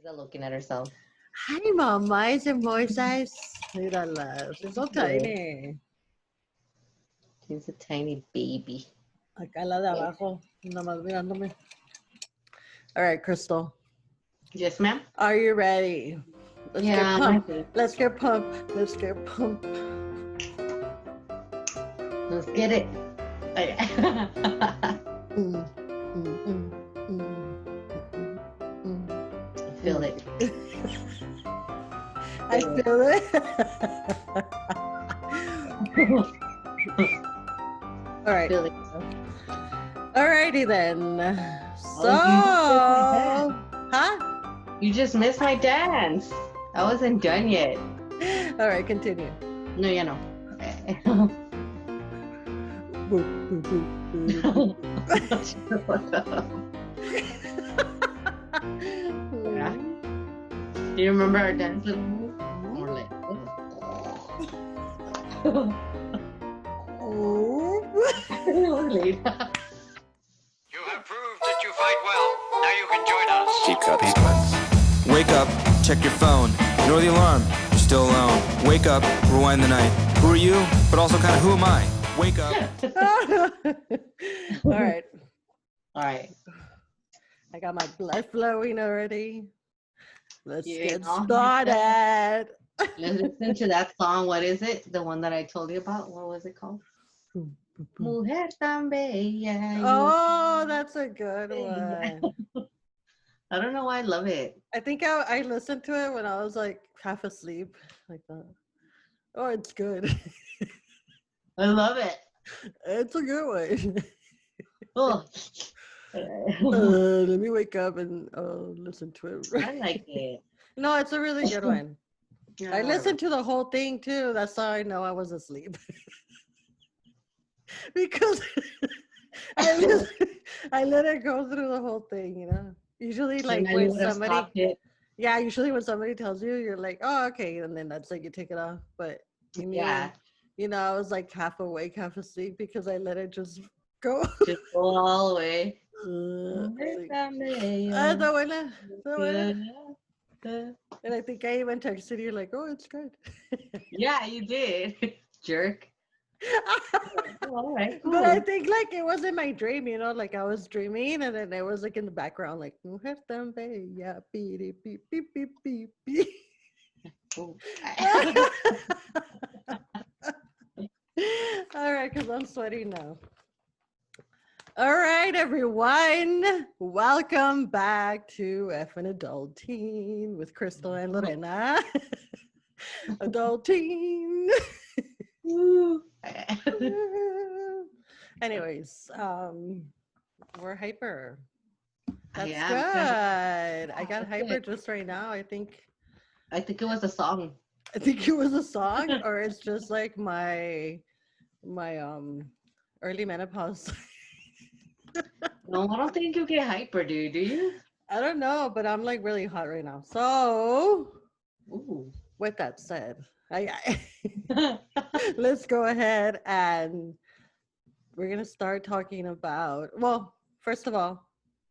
She's looking at herself. Hi, Mama. Is your moisturize? Mírala. She's so tiny. She's a tiny baby. Acá la de abajo. Nada más mirándome. All right, Crystal. Yes, ma'am. Are you ready? Let's Yeah, get pumped. Let's get pumped. Let's get pumped. Let's get it. Okay. I feel it. I feel it. All right. Feel it. Alrighty then. So, huh? You just missed my dance. I wasn't done yet. All right, continue. No, you know. Yeah. Do you remember our dance? More like. You have proved that you fight well. Now you can join us. Keep cup sweats. Wake up, check your phone. Ignore the alarm. You're still alone. Wake up, rewind the night. Who are you? But also kind of who am I? Wake up. All right. All right. I got my blood flowing already. Let's get know, started. Let's listen to that song. What is it? The one that I told you about? What was it called? Mujer tan bella. Oh, that's a good one. I don't know why I love it. I think I listened to it when I was like half asleep, like that. Oh, it's good. I love it. It's a good one. Oh. Let me wake up and listen to it. I like it. No, it's a really good one. Yeah, I listened to the whole thing too. That's how I know I was asleep. Because I let it go through the whole thing, you know. Usually, like when somebody, yeah, usually when somebody tells you, you're like, oh, okay, and then that's like you take it off. But yeah, you know, I was like half awake, half asleep because I let it just go. Just go all the way. And I think I even texted you like, oh, it's good. Yeah, you did. Jerk. All right, cool. But I think like it was in my dream, you know, like I was dreaming and then it was like in the background, like mujer tan bella, beep, beep, beep, beep, beep, beep. All right, because I'm sweating now. All right, everyone. Welcome back to Effin' Adulting with Crystal and Lorena. Adulting. Anyways, we're hyper. That's good. I got hyper just right now. I think it was a song. I think it was a song, or it's just like my early menopause. No, I don't think you get hyper, do you? I don't know, but I'm like really hot right now. So, with that said, let's go ahead and we're going to start talking about, well, first of all,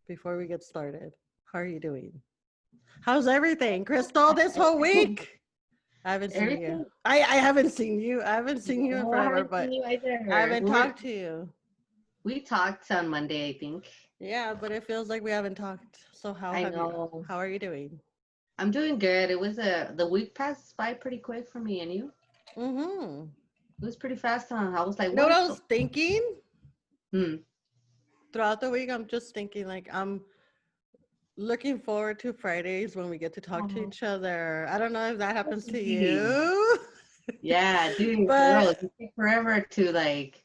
before we get started, how are you doing? How's everything, Crystal, this whole week? I haven't seen you. I haven't seen you. I haven't seen you in forever, but I haven't talked to you. We talked on Monday, I think. Yeah, but it feels like we haven't talked. So how are you doing? I'm doing good. It was the week passed by pretty quick for me and you. Mm-hmm. It was pretty fast, huh? I was like, you know what I was thinking? Throughout the week, I'm just thinking like I'm looking forward to Fridays when we get to talk to each other. I don't know if that happens to you. Yeah, dude, girl, it takes forever to like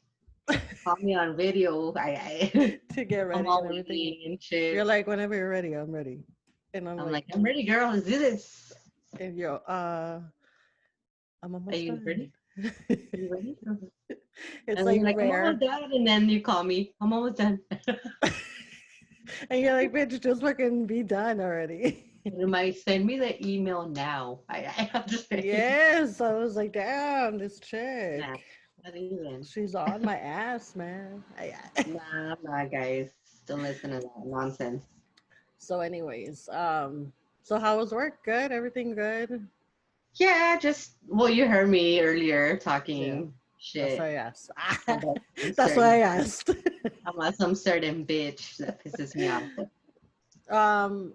call me on video. To get ready and everything. And shit. You're like, whenever you're ready, I'm ready. And I'm like, I'm ready, girl. Let's do this. And yo, I'm almost Are you ready? Are you ready? It's and like rare. I'm almost done, and then you call me. I'm almost done. And you're like, bitch, just fucking be done already. You might send me the email now. I just Yes, I was like, damn, this chick. Nah, not even. She's on my ass, man. Nah, guys. Don't listen to that nonsense. So anyways, So how was work? Good? Everything good? Yeah, well, you heard me earlier Yeah. talking That's shit why I asked. about some That's why I certain asked. about some certain bitch that pisses me off. But um,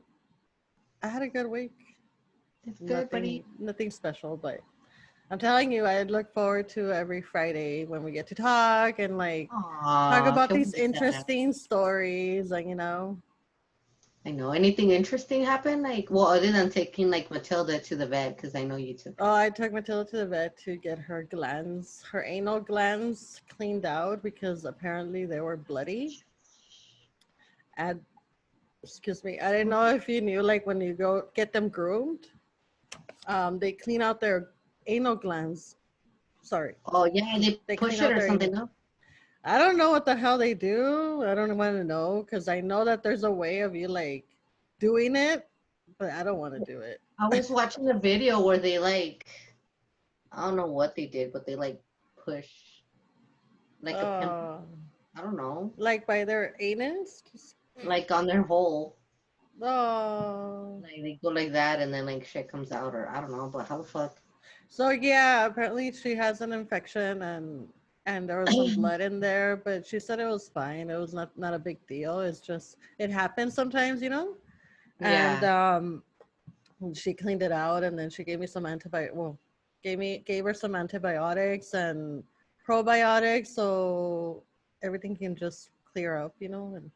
I had a good week. it's good, Nothing, buddy. nothing special, but I'm telling you, I look forward to every Friday when we get to talk and like talk Aw, about can these we do that? interesting stories, like I know. Anything interesting happen? Like, well, other than taking like Matilda to the vet, because I know you took Oh, her. I took Matilda to the vet to get her anal glands cleaned out because apparently they were bloody. And excuse me, I didn't know if you knew, like when you go get them groomed, they clean out their anal glands. Sorry, Oh yeah, they they clean push it out or their something. anal. No. I don't know what the hell they do. I don't want to know because I know that there's a way of you like doing it, but I don't want to do it. I was watching a video where they like, I don't know what they did, but they like push like a pimple. Uh, I don't know, like by their anus. like on their hole. Oh. Like they go like that, and then like shit comes out, or I don't know. But how the fuck? So yeah, apparently she has an infection and there was some blood in there, but she said it was fine. It was not a big deal. It's just it happens sometimes. And Yeah. she cleaned it out and then she gave me some gave her some antibiotics and probiotics so everything can just clear up. And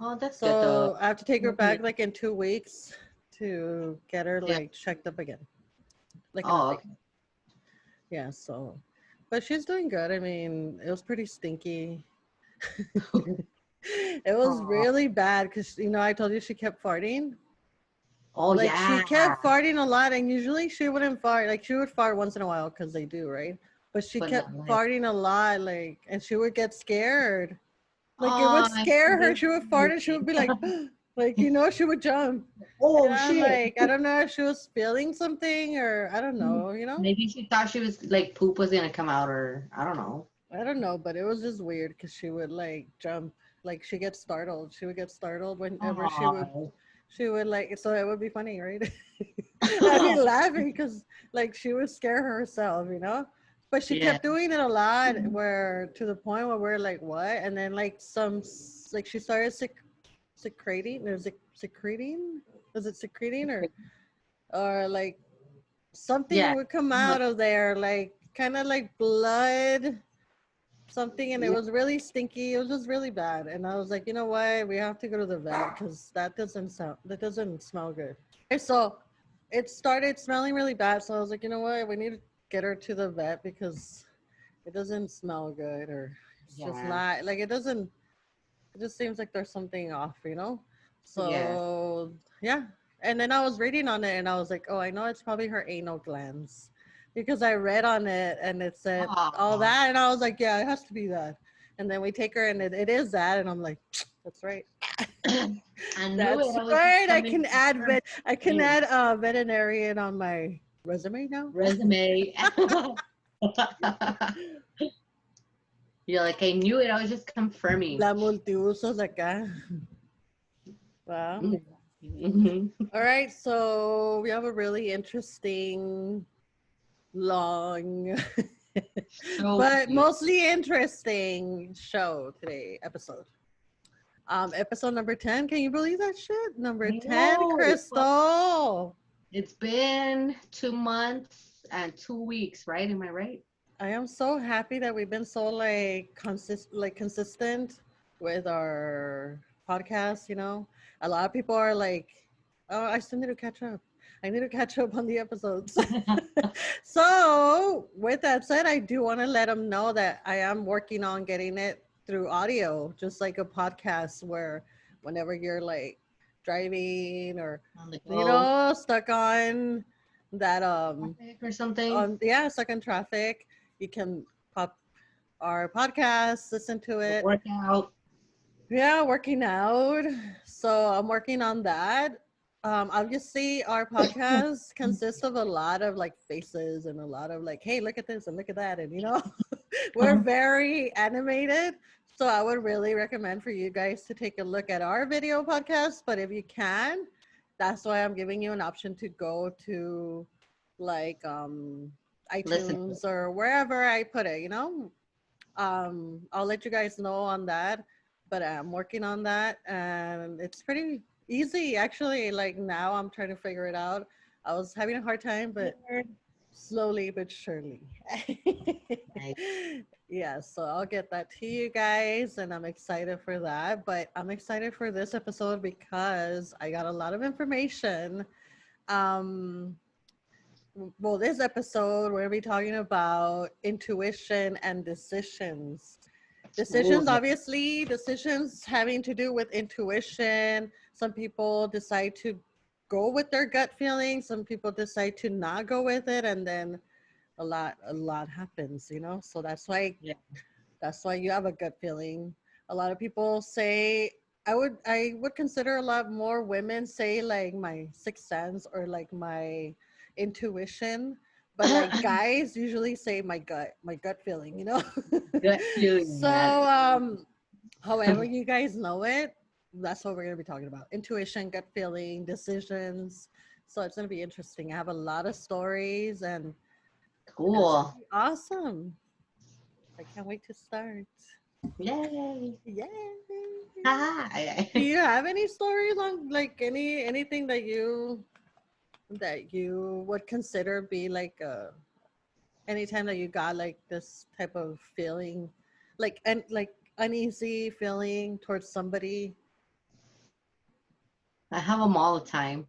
Oh, that's good though. so I have to take her Mhm. back like in 2 weeks to get her Yeah. like checked up again, like in a Oh, big. Yeah, so, but she's doing good. I mean, it was pretty stinky. okay. It was Oh, really bad because, I told you she kept farting. oh Like, she yeah. kept farting a lot, and usually she wouldn't fart. Like, she would fart once in a while because they do, right? But she But kept not like. farting a lot, like, and she would get scared. Like, it would Oh, I scare her. feel She would fart and she would be like, like, she would jump. And oh I'm shit. like, I don't know if she was feeling something or I don't know. Maybe she thought she was like poop was gonna come out, or I don't know. I don't know, but it was just weird because she would like jump, like she gets startled. She would get startled whenever Oh. she would like, so it would be funny, right? I'd be laughing because like she would scare herself. But she Yeah. kept doing it a lot where to the point where we're like, what? And then like like she started secreting, or secreting? Was it secreting or like something Yeah. would come out of there, like kind of like blood something, and it Yeah. was really stinky. It was just really bad, and I was like, you know what, we have to go to the vet because that doesn't smell good. Okay, so it started smelling really bad, so I was like, you know what, we need to get her to the vet because it doesn't smell good, or it's just Yeah. not like it just seems like there's something off. Yeah. So yeah, and then I was reading on it and I was like, oh, I know it's probably her anal glands because I read on it and it said all Aw. that, and I was like, yeah, it has to be that. And then we take her and it is that, and I'm like, that's right. I knew it. That's I was just right. coming to confirm I can you. add veterinarian on my resume now. Resume. You're like, I knew it. I was just confirming. La multiusos acá. Wow. Mhm. All right, so we have a really interesting, long, So but cute. mostly interesting show today, episode. Episode number 10. Can you believe that shit? Number I 10, know. Crystal. It's been 2 months and 2 weeks, right? Am I right? I am so happy that we've been so like consistent with our podcast. A lot of people are like, oh, I still need to catch up. I need to catch up on the episodes. So with that said, I do want to let them know that I am working on getting it through audio, just like a podcast where whenever you're like driving or On the go. stuck on that Traffic or something. on yeah, stuck in traffic, you can pop our podcast, listen to A it. workout. Yeah, working out. So I'm working on that. Obviously, our podcast consists of a lot of like faces and a lot of like, hey, look at this and look at that. And, we're very animated. So I would really recommend for you guys to take a look at our video podcast. But if you can, that's why I'm giving you an option to go to like Listen. iTunes or wherever I put it, you know. I'll let you guys know on that, but I'm working on that and it's pretty easy actually. Like now I'm trying to figure it out. I was having a hard time, but slowly but surely. Nice. Yeah, so I'll get that to you guys and I'm excited for that. But I'm excited for this episode because I got a lot of information. Um, well, this episode, we're going to be talking about intuition and decisions. Ooh, Decisions, obviously, decisions having to do with intuition. Some people decide to go with their gut feeling, some people decide to not go with it, and then a lot happens, you know. So yeah. that's why you have a gut feeling. A lot of people say I would consider a lot more women say like my sixth sense or like my intuition, but like guys usually say my gut feeling, you know. Gut feeling, So man. however you guys know it, that's what we're going to be talking about. Intuition, gut feeling, decisions. So it's going to be interesting. I have a lot of stories and yeah, it's going to Cool. be awesome. I can't wait to start. Yay. Yay. Hi. Do you have any stories on like anything that you would consider be like anytime that you got like this type of feeling like and like uneasy feeling towards somebody? I have them all the time.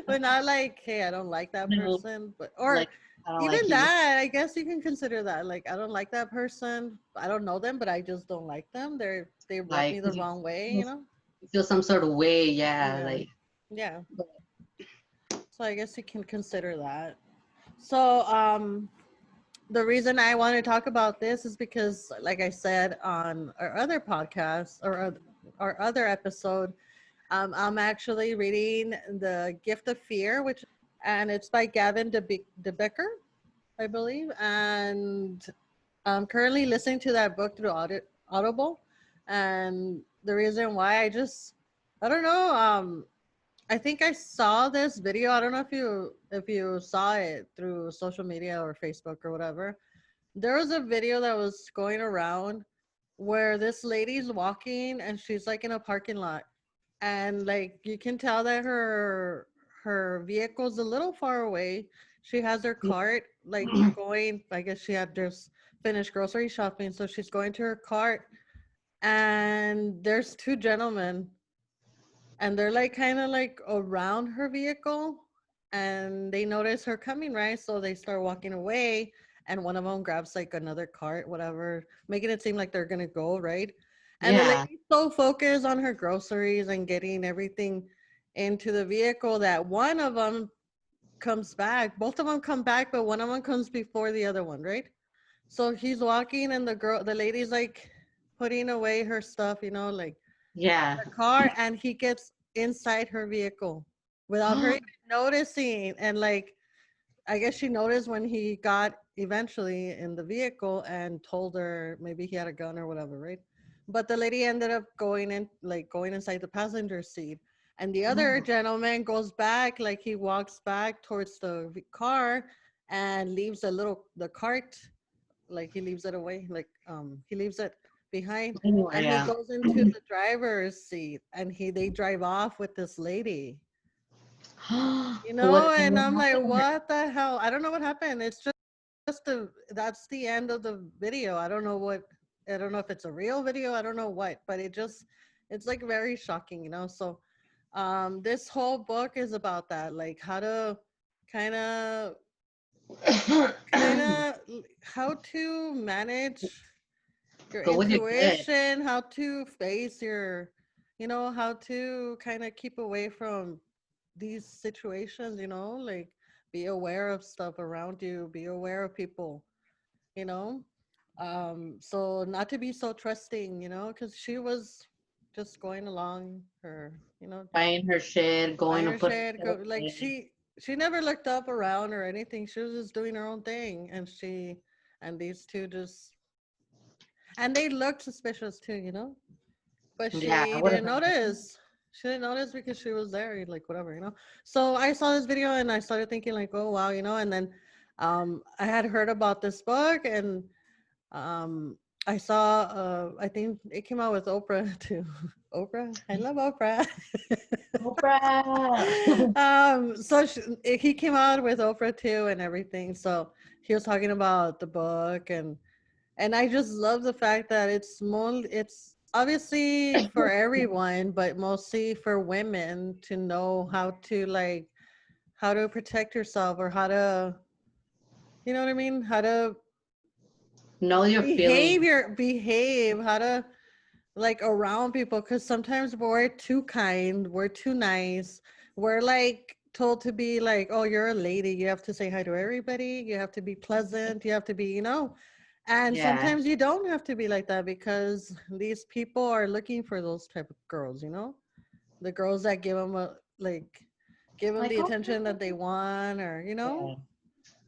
But not like, hey, I don't like that No, person, but or like, I don't even like you. that, I guess you can consider that. Like, I don't like that person. I don't know them, but I just don't like them. They rub Like, me the wrong way, you know? you feel some sort of way. Yeah. Yeah. Like, Yeah. So I guess you can consider that. So the reason I want to talk about this is because, like I said on our other podcast or our other episode, I'm actually reading The Gift of Fear, and it's by Gavin De Becker, I believe. And I'm currently listening to that book through Audible. And the reason why I don't know. I think I saw this video. I don't know if you saw it through social media or Facebook or whatever. There was a video that was going around where this lady's walking and she's like in a parking lot and like you can tell that her vehicle's a little far away. She has her cart like going, I guess she had just finished grocery shopping, so she's going to her cart and there's two gentlemen and they're like kind of like around her vehicle and they notice her coming, right? So they start walking away and one of them grabs like another cart, whatever, making it seem like they're gonna go, right? And the yeah. lady's so focused on her groceries and getting everything into the vehicle that one of them comes back. Both of them come back, but one of them comes before the other one, right? So he's walking and the lady's like putting away her stuff, you know, like Yeah. the car, and he gets inside her vehicle without her even noticing. And like, I guess she noticed when he got eventually in the vehicle and told her maybe he had a gun or whatever, right? But the lady ended up going inside the passenger seat. And the other gentleman goes back, like he walks back towards the car and leaves the cart, like he leaves it away, like he leaves it behind and he Yeah. goes into the driver's seat and they drive off with this lady, you know. And What I'm like, happened? what the hell? I don't know what happened. It's just that's the end of the video. I don't know if it's a real video, I don't know what, but it's like very shocking, you know. So this whole book is about that, like how to kind of kind of how to manage your Go with your gut. intuition, how to face your, you know, how to kind of keep away from these situations, you know, like be aware of stuff around you, be aware of people, you know. So not to be so trusting, you know, because she was just going along her, you know, Buying her shit, going buying to her put her shit, shit go like away. she never looked up around or anything. She was just doing her own thing, and these two just and they looked suspicious too, you know, but Yeah, I she would have didn't been like, notice. She didn't notice because she was there, like whatever, you know. So I saw this video and I started thinking like, oh wow, you know. And then I had heard about this book, and um I saw I think it came out with Oprah too. Oprah, I love Oprah. Oprah. So he came out with Oprah too and everything. So he was talking about the book, and I just love the fact that it's obviously for everyone, but mostly for women to know how to like how to protect yourself, or how to, you know what I mean? How to Know your feelings. behave, how to like around people, because sometimes we're too kind, we're too nice, we're like told to be like, oh, you're a lady, you have to say hi to everybody, you have to be pleasant, you have to be, you know. And Yeah. sometimes you don't have to be like that, because these people are looking for those type of girls, you know, the girls that give them a like give them Like, the oh, attention that they want, or you know. yeah.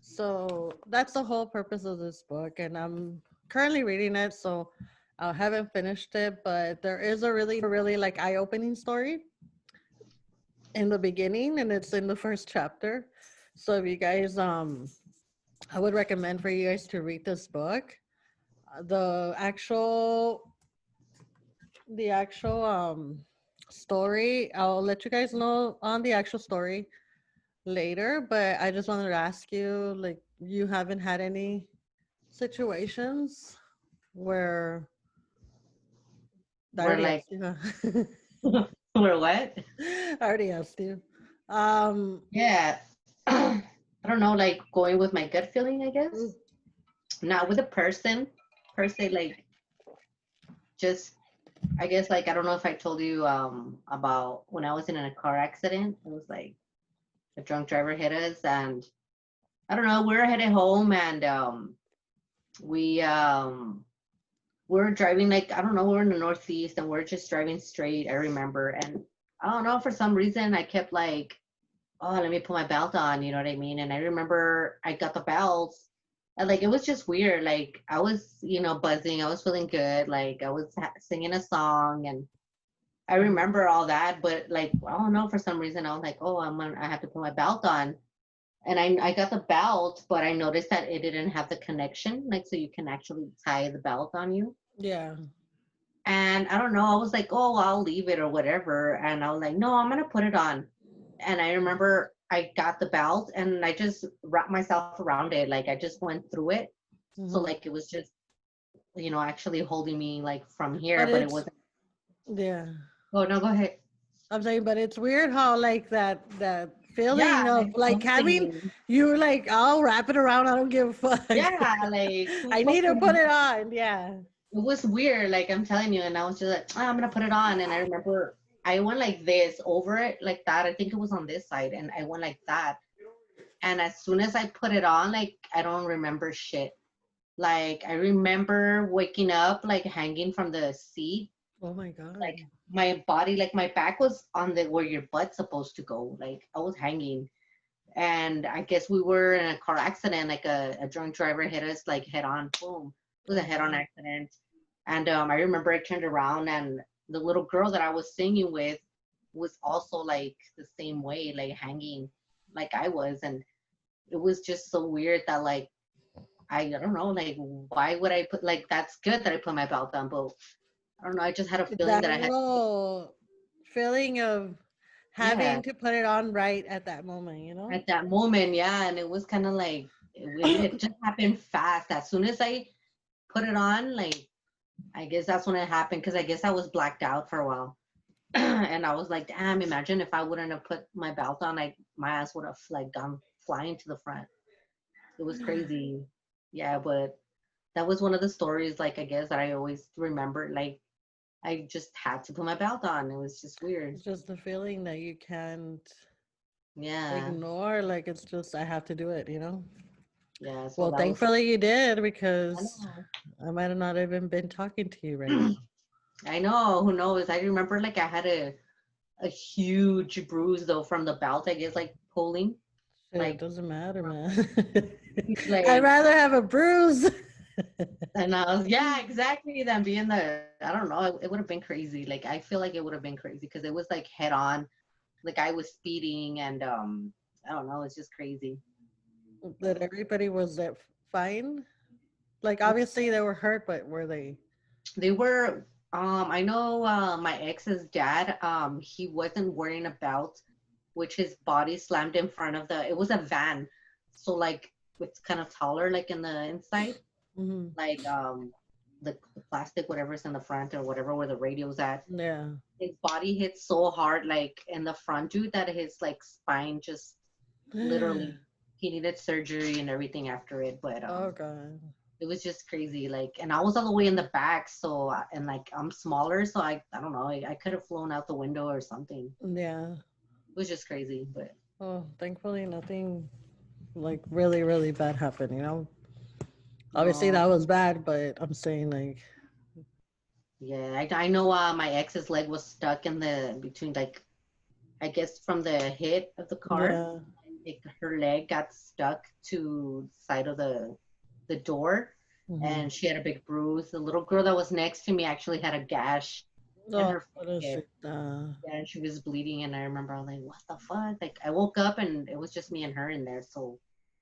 So that's the whole purpose of this book, and I'm currently reading it. So I haven't finished it, but there is a really like eye-opening story in the beginning, and it's in the first chapter. So if you guys, I would recommend for you guys to read this book. The actual story, I'll let you guys know on the actual story later. But I just wanted to ask you, like, you haven't had any situations where I We're already like, asked you, huh? we're what? I already asked you. Yeah. I don't know, like going with my gut feeling, I Mm. guess. Not with a person per se, like just, I guess, like, I don't know if I told you about when I was in a car accident. It was like a drunk driver hit us, and I don't know, we were headed home, and we we're driving, like, I don't know, we're in the Northeast, and we're just driving straight, I remember. And I don't know, for some reason I kept like, oh, let me put my belt on, you know what I mean? And I remember I got the belt, and like it was just weird. Like I was, buzzing, I was feeling good, like I was singing a song, and I remember all that. But like, I don't know, for some reason I was like, oh, I have to put my belt on. And I got the belt, but I noticed that it didn't have the connection, like, so you can actually tie the belt on you. Yeah. And I don't know, I was like, oh, I'll leave it or whatever. And I was like, no, I'm going to put it on. And I remember I got the belt and I just wrapped myself around it. Like I just went through it. So Hmm. like it was just, actually holding me like from But here, but it it's, wasn't. yeah. Oh, no, go ahead. I'm saying, but it's weird how like that feeling Yeah, of like like having something. you like, I'll wrap it around. I don't give a fuck. Yeah, like who I need to put fucking, it on. Yeah. it was weird, like I'm telling you. And I was just like, "Ah, I'm gonna put it on." And I remember I went like this over it, like that. I think it was on this side, and I went like that. And as soon as I put it on, like I don't remember shit. Like I remember waking up, like hanging from the seat, Oh my god. like my body, like my back was on the where your butt's supposed to go. Like I was hanging, and I guess we were in a car accident. Like a drunk driver hit us like head on. Boom! It was a Oh head on god. accident. And I remember I turned around, and the little girl that I was singing with was also like the same way, like hanging, like I was. And it was just so weird that like I don't know, like why would I put, like, that's good that I put my belt on, but I don't know, I just had a feeling That that I had, little feeling of yeah, having to put it on right at that moment, you know? at that moment, yeah. And it was kind of like it just happened fast. As soon as I put it on, like I guess that's when it happened, because I guess I was blacked out for a while. And I was like, damn, imagine if I wouldn't have put my belt on, like my ass would have like gone flying to the front. It was crazy. Yeah, but that was one of the stories, like, I guess that I always remember. Like I just had to put my belt on. It was just weird. It's just the feeling that you can't Yeah. ignore. Like, it's just, I have to do it, you know? Yeah. So Well, that was, thankfully you did, I because know. I might have not even been talking to you right now. I know. Who knows? I remember like I had a huge bruise though from the belt, I guess, like pulling. Shit, it Like doesn't matter, man. I'd like rather have a bruise. And I was, yeah, exactly. Then being the, I don't know, it would have been crazy. Like, I feel like it would have been crazy because it was like head on. The guy was speeding, and I don't know, it's just crazy. That everybody was fine. Like obviously they were hurt, but were they? They were, I know, my ex's dad, he wasn't wearing a belt, which his body slammed in front of it was a van. So like it's kind of taller, like in the inside, Hmm. like the plastic, whatever's in the front or whatever where the radio's at. Yeah. His body hit so hard, like in the front, dude, that his like spine just literally, he needed surgery and everything after it. But Oh God. it was just crazy. Like, and I was all the way in the back, so and like I'm smaller, so I don't know, I could have flown out the window or something. Yeah. It was just crazy, but Oh, thankfully nothing like really, really bad happened, you know? Obviously no. that was bad, but I'm saying like, Yeah, I know. My ex's leg was stuck in the between, like, I guess from the hit of the car, yeah. her leg got stuck to the side of the door, Hmm. and she had a big bruise. The little girl that was next to me actually had a gash in Oh, her what is forehead. it? Yeah, and she was bleeding, and I remember I was like, "What the fuck?" Like, I woke up and it was just me and her in there. So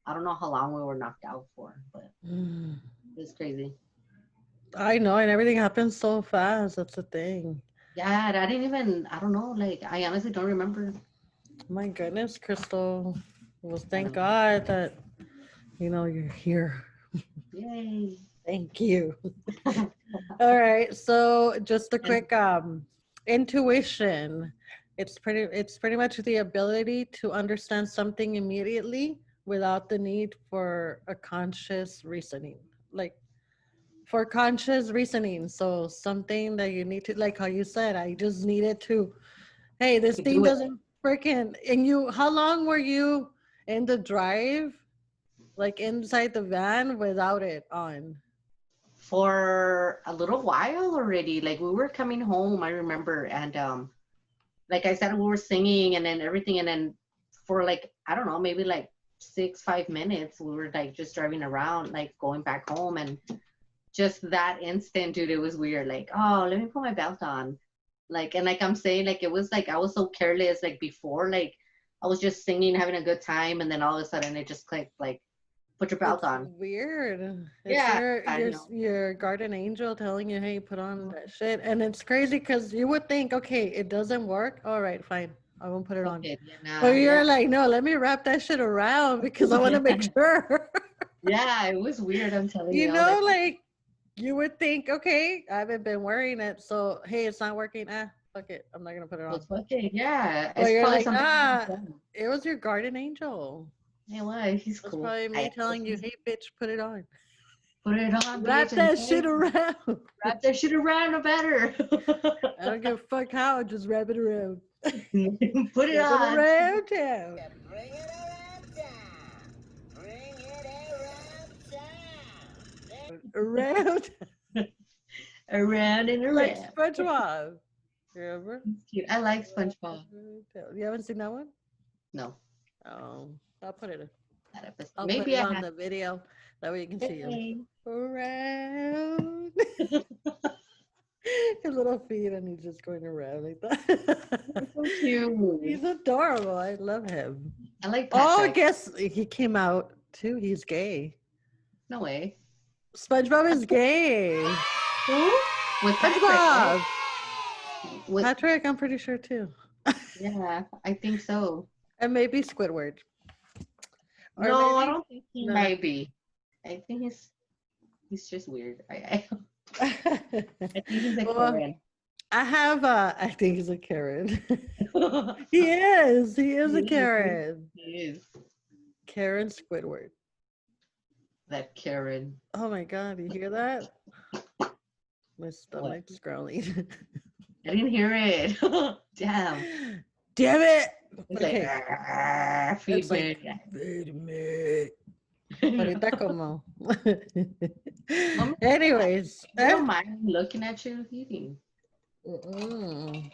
I don't know how long we were knocked out for, but Mm. it was crazy. I know, and everything happens so fast. That's the thing. Yeah, I didn't even. I don't know. Like, I honestly don't remember. My goodness, Crystal. Well, I thank know. God that you're here. Yay. Thank you. All right. So just a And quick intuition. It's pretty much the ability to understand something immediately without the need for a conscious reasoning. Like for conscious reasoning. So something that you need to, like how you said, I just needed to, hey, this to thing do it doesn't freaking, and how long were you in the drive, like inside the van without it on? for a little while already. Like, we were coming home, I remember, and like I said, we were singing and then everything, and then for like, I don't know, maybe like 5 minutes, we were like just driving around, like going back home, and just that instant, dude, it was weird. Like, oh, let me put my belt on. Like, and like I'm saying, like it was like I was so careless, like before, like I was just singing, having a good time, and then all of a sudden it just clicked, like, put your belt It's on. weird. It's Yeah, your I your know. your guardian angel telling you, "Hey, put on that shit." And it's crazy because you would think, "Okay, it doesn't work. All right, fine. I won't put it Fuck on." it. Yeah, But nah, yeah. you're like, "No, let me wrap that shit around because I want to make sure." Yeah, it was weird. I'm telling you. I was like, Like you would think, "Okay, I haven't been wearing it, so hey, it's not working. Ah, fuck it. I'm not gonna put it well, on." fuck it. Yeah, But it's you're probably like, something. "Nah, it was your guardian angel. Yeah, why? He's That's cool. probably me telling you, hey, bitch, put it on. Put it on, bitch, Wrap and that shit around." wrap that shit around or better. I don't give a fuck how, just wrap it around. Put it Wrap it on. around town. Bring it around town. Bring it around town. Around Around and like around. SpongeBob. Remember? It's cute. I like SpongeBob. You haven't seen that one? No, Oh, I'll put it. that episode. I'll put Maybe it I on have. the video. That way you can see him. Hey. Around. His little feet, and he's just going around like that. So cute. He's adorable. I love him. I like Oh, I Patrick. guess he came out too. He's gay. No way. SpongeBob is gay. Who? With Patrick, SpongeBob. right? With, Patrick, I'm pretty sure too. yeah, I think so. And maybe Squidward. Or No, I maybe don't think he no. might be. I think he's just weird. I think he's a Well, Karen. I think he's a Karen. He is. He is a Karen. He is Karen Squidward. that Karen. Oh my God, you hear that? My stomach's growling. I didn't hear it. Damn. Damn it. It's Okay. like, "Ah, feed It's like, me." wait a minute. No. Ahorita como. Mom, Anyways. I don't mind looking at you eating. Mm-mm.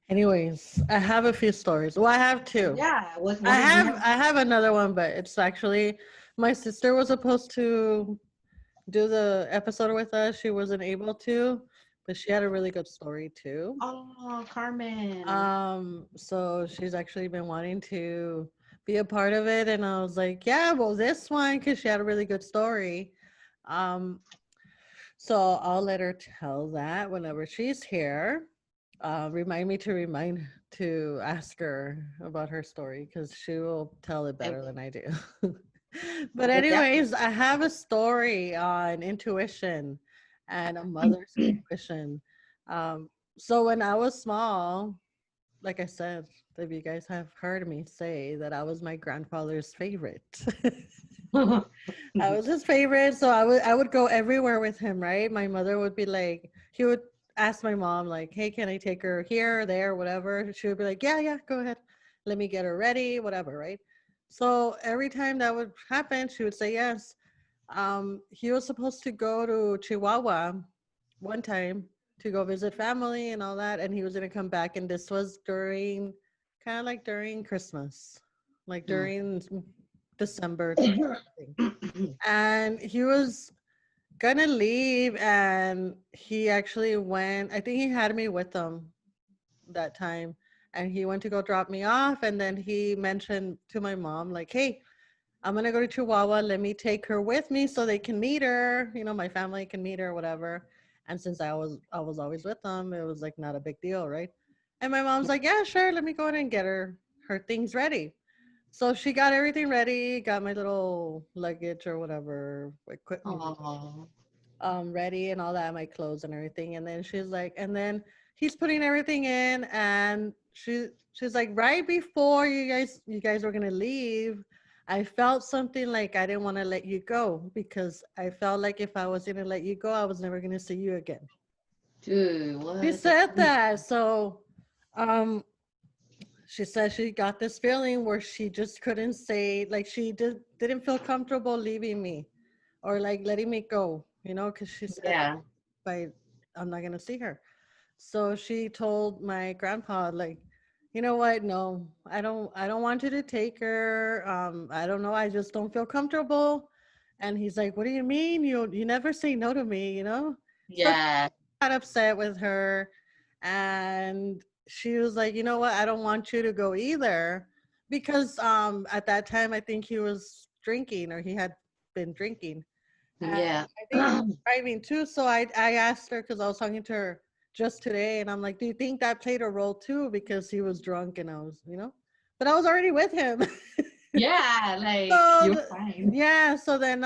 Anyways, I have a few stories. Well, I have two. Yeah. I have another one, but it's actually my sister was supposed to do the episode with us. She wasn't able to, but she had a really good story too. Oh, Carmen. So she's actually been wanting to be a part of it, and I was like, yeah, well, this one because she had a really good story. Um, so I'll let her tell that whenever she's here. Remind me to ask her about her story because she will tell it I better than I do. I But will definitely. anyways, I have a story on intuition and a mother's intuition. Um, so when I was small, like I said, if you guys have heard me say that I was my grandfather's favorite. I was his favorite, so I would go everywhere with him, right? My mother would be like, he would ask my mom, like, hey, can I take her here, there, whatever? She would be like, yeah, go ahead. Let me get her ready, whatever, right? So every time that would happen, she would say yes. He was supposed to go to Chihuahua one time to go visit family and all that, and he was gonna come back, and this was during kind of like during Christmas, like Mm. during December type thing. And he was gonna leave, and he actually went. I think he had me with him that time, and he went to go drop me off, and then he mentioned to my mom like, hey, I'm gonna go to Chihuahua. Let me take her with me so they can meet her. You know, my family can meet her, whatever. And since I was always with them, it was like not a big deal, right? And my mom's like, yeah, sure. Let me go in and get her things ready. So she got everything ready, got my little luggage or whatever equipment Oh, ready and all that, my clothes and everything. And then she's like, and then he's putting everything in, and she's like, right before you guys were gonna leave, I felt something like I didn't want to let you go because I felt like if I was gonna let you go, I was never gonna see you again. dude, She what? That's said that. So um she said she got this feeling where she just couldn't say, like didn't feel comfortable leaving me or like letting me go, because she said yeah. by I'm not gonna see her. So she told my grandpa, like, you know what? No, I don't want you to take her. I don't know. I just don't feel comfortable. And he's like, what do you mean? You never say no to me? So Yeah. got upset with her, and she was like, you know what, I don't want you to go either, because at that time I think he was drinking, or he had been drinking, and Yeah. I think he was driving too. So I asked her, because I was talking to her just today, and I'm like, do you think that played a role too, because he was drunk, and I was, but I was already with him. Yeah, like So you're fine. yeah, so then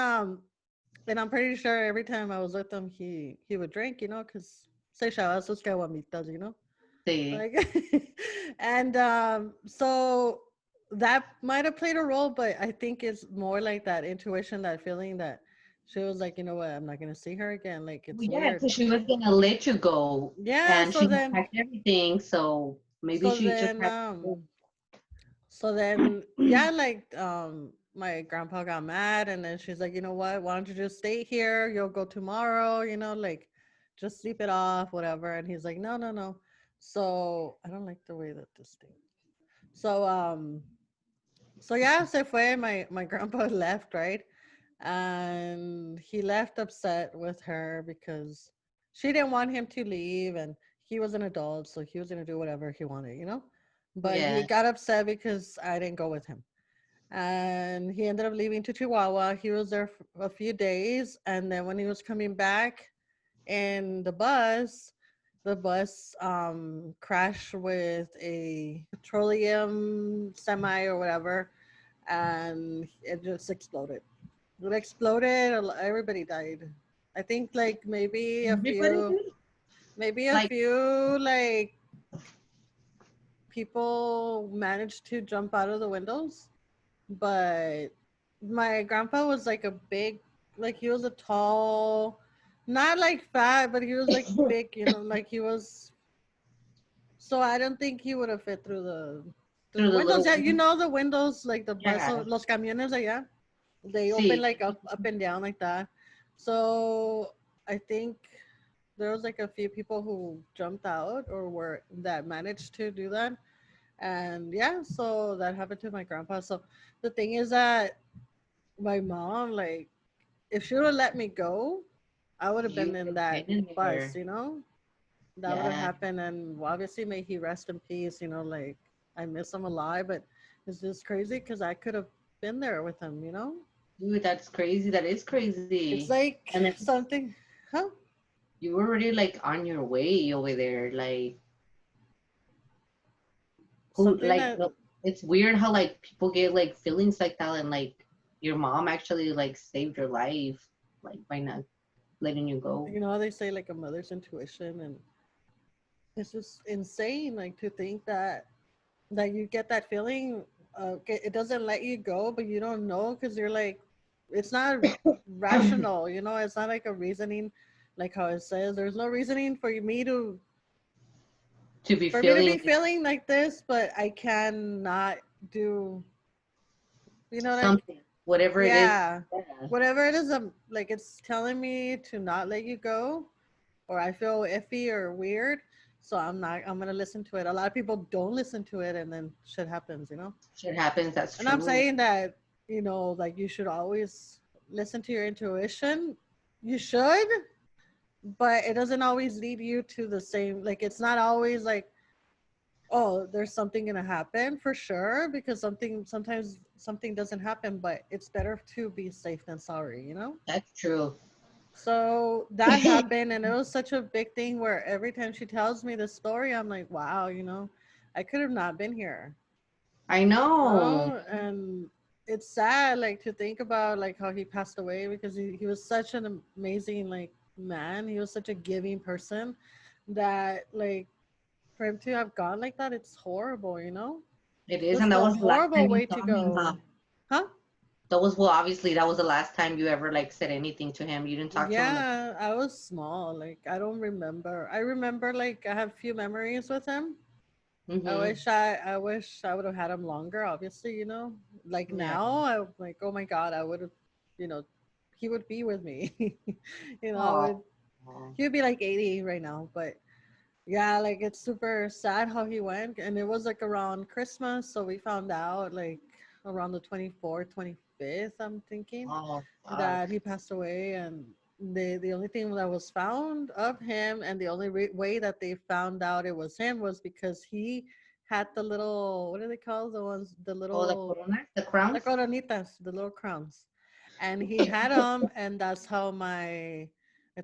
and I'm pretty sure every time I was with him, he would drink, because se echaba sus caguamitas, Sí. like, and so that might have played a role, but I think it's more like that intuition, that feeling that she was like, you know what, I'm not gonna see her again. Like, it's Well, yeah, weird. because she was gonna let you go, Yeah. and So she had then, packed everything, so maybe so she just then, had. yeah, like my grandpa got mad, and then she's like, you know what, why don't you just stay here? You'll go tomorrow, like just sleep it off, whatever. And he's like, no, no, no. So I don't like the way that this thing. So yeah, se fue. My grandpa left, right? And he left upset with her because she didn't want him to leave, and he was an adult, so he was gonna do whatever he wanted. But he Yeah. got upset because I didn't go with him, and he ended up leaving to Chihuahua. He was there for a few days, and then when he was coming back in the bus crashed with a petroleum semi or whatever, and it just exploded. It exploded. Everybody died. I think like Everybody did? maybe a Like, few like people managed to jump out of the windows, but my grandpa was like a big, like he was a tall, not like fat, but he was like big, like he was. So I don't think he would have fit through through the the windows. little Yeah, window? the windows, like the bus, Yeah. los camiones allá, they open See. like up and down like that. So I think there was like a few people who jumped out or were that managed to do that. And yeah, so that happened to my grandpa. So the thing is that my mom, like, if she would have let me go, I would have You been would in have that been in bus, there. that would have Yeah. happened. And obviously, may he rest in peace, like I miss him alive, but it's just crazy because I could have been there with him. Dude, that's crazy. That is It's crazy. like And then something, huh? you were already like on your way over there. Like who Something like that, it's weird how like people get like feelings like that and like your mom actually like saved your life like by not letting you go. how they say like a mother's intuition, and it's just insane, like to think that you get that feeling. It doesn't let you go, but you don't know because you're like, it's not rational. It's not like a reasoning, like how it says. There's no reasoning for me to To be be feeling feeling like this, but I cannot do. Like, something, whatever it is. yeah, Yeah. whatever it is, like it's telling me to not let you go, or I feel iffy or weird. So I'm not. I'm gonna listen to it. A lot of people don't listen to it, and then shit happens. Shit happens, that's And I'm true. saying that, like you should always listen to your intuition. You should, but it doesn't always lead you to the same, like it's not always like, oh, there's something gonna happen for sure, because sometimes something doesn't happen, but it's better to be safe than sorry. That's true. So that happened, and it was such a big thing where every time she tells me the story, I'm like, wow, I could have not been here. I know. Oh, and it's sad, like to think about like how he passed away, because he was such an amazing like man. He was such a giving person that like for him to have gone like that, it's horrible. It is, Just and that a was the last horrible time you way to saw him, huh? go. Huh? That was, well, obviously that was the last time you ever like said anything to him. You didn't talk to him like. Yeah, I was small. Like I don't remember. I remember like I have few memories with him. Mm-hmm. I wish I would have had him longer, obviously. Like Yeah. now I'm like, oh my God, I would have, you know, he would be with me. I Oh. would he would be like 80 right now. But yeah, like it's super sad how he went. And it was like around Christmas, so we found out like around the 24th, 25th, I'm thinking, Oh, that fuck. he passed away. And the only thing that was found of him, and the only way that they found out it was him, was because he had the little, what do they call the ones, the Oh, the little, corona, the the crowns. coronitas, the little crowns. And he had them, and that's how I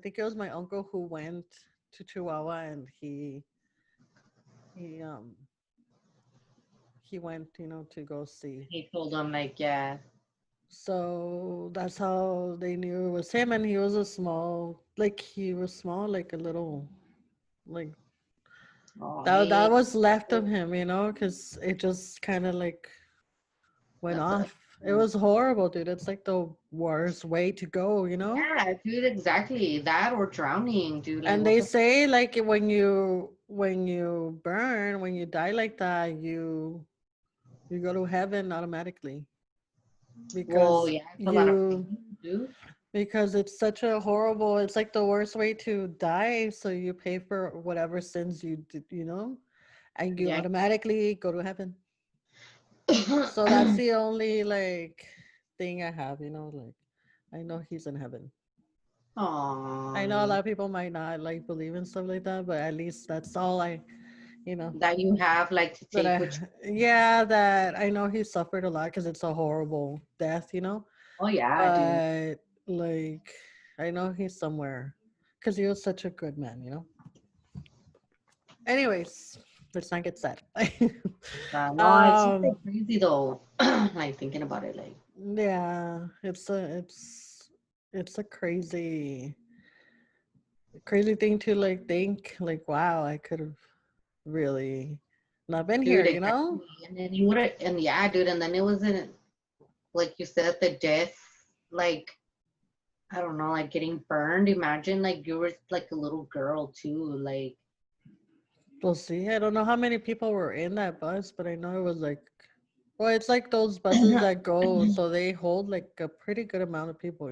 think it was my uncle who went to Chihuahua, and he um he went, to go see. He told him like, yeah. So that's how they knew it was him. And he was small, like a little, like Oh, that hey. was left of him, because it just kind of like went That's a. off. It was horrible, dude. It's like the worst way to go. Yeah, dude, exactly. That or drowning, dude. Like, And what they the. say like when you burn, when you die like that, you go to heaven automatically, Well, because yeah, it's a lot of you pain, dude. because it's such a horrible, it's like the worst way to die, so you pay for whatever sins you did, and you Yeah. automatically go to heaven. So that's the only like thing I have, like I know he's in heaven. I know a Oh, lot of people might not like believe in stuff like that, but at least that's all you know that you have like to that take I with you. yeah, that I know he suffered a lot because it's a horrible death. Oh, yeah, dude. But like I know he's somewhere because he was such a good man. Anyways, let's not get sad. No, it's just um like crazy though. Like thinking about it, like. yeah, it's a crazy thing to like think like, wow, I could have really not been here, Dude, you know? exactly. And then you would have, and yeah, dude, and then it wasn't like you said, the death, like I don't know, like getting burned. Imagine like you were like a little girl too, like We'll see. I don't know how many people were in that bus, but I know it was like, well, it's like those buses that go, so they hold like a pretty good amount of people,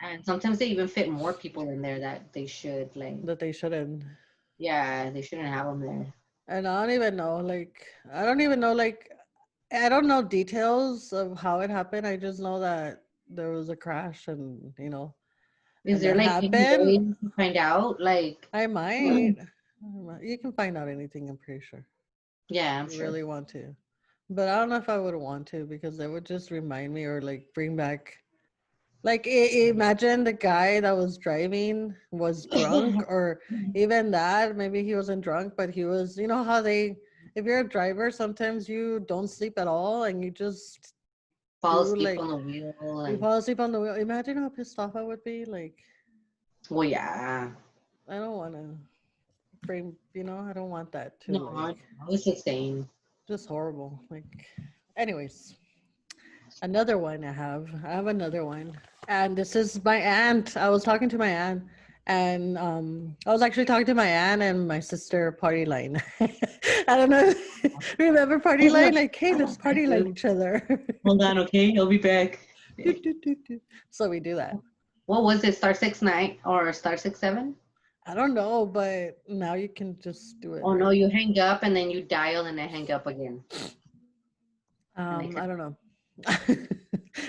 and sometimes they even fit more people in there that they should, like, that they shouldn't. yeah, they shouldn't have them there. And I don't even know, like, I don't even know, like, I don't know details of how it happened. I just know that there was a crash, and Is and there that like any happened, way to find out? Like, I might. You can find out anything, I'm pretty sure. yeah, I'm You sure. really want to. But I don't know if I would want to because that would just remind me or like bring back like imagine the guy that was driving was drunk or even that maybe he wasn't drunk but he was you know how they if you're a driver sometimes you don't sleep at all and you just Fall do asleep like on the wheel you and fall asleep on the wheel. Imagine how pissed off I would be. Like well, yeah. I don't want to bring I don't want that to No, like I was just saying. just horrible. Like anyways. Another one I have another one. And this is my aunt. I was talking to my aunt and I was actually talking to my aunt and my sister party line. I don't know remember party line? Like, hey, let's I party line do. each other. Hold on, okay? I'll be back. Doot, doot, doot, doot. So we do that. What was it? Star 6 9 or Star 6 7? I don't know, but now you can just do it, Oh no, right? you hang up and then you dial and then hang up again. And it I don't know.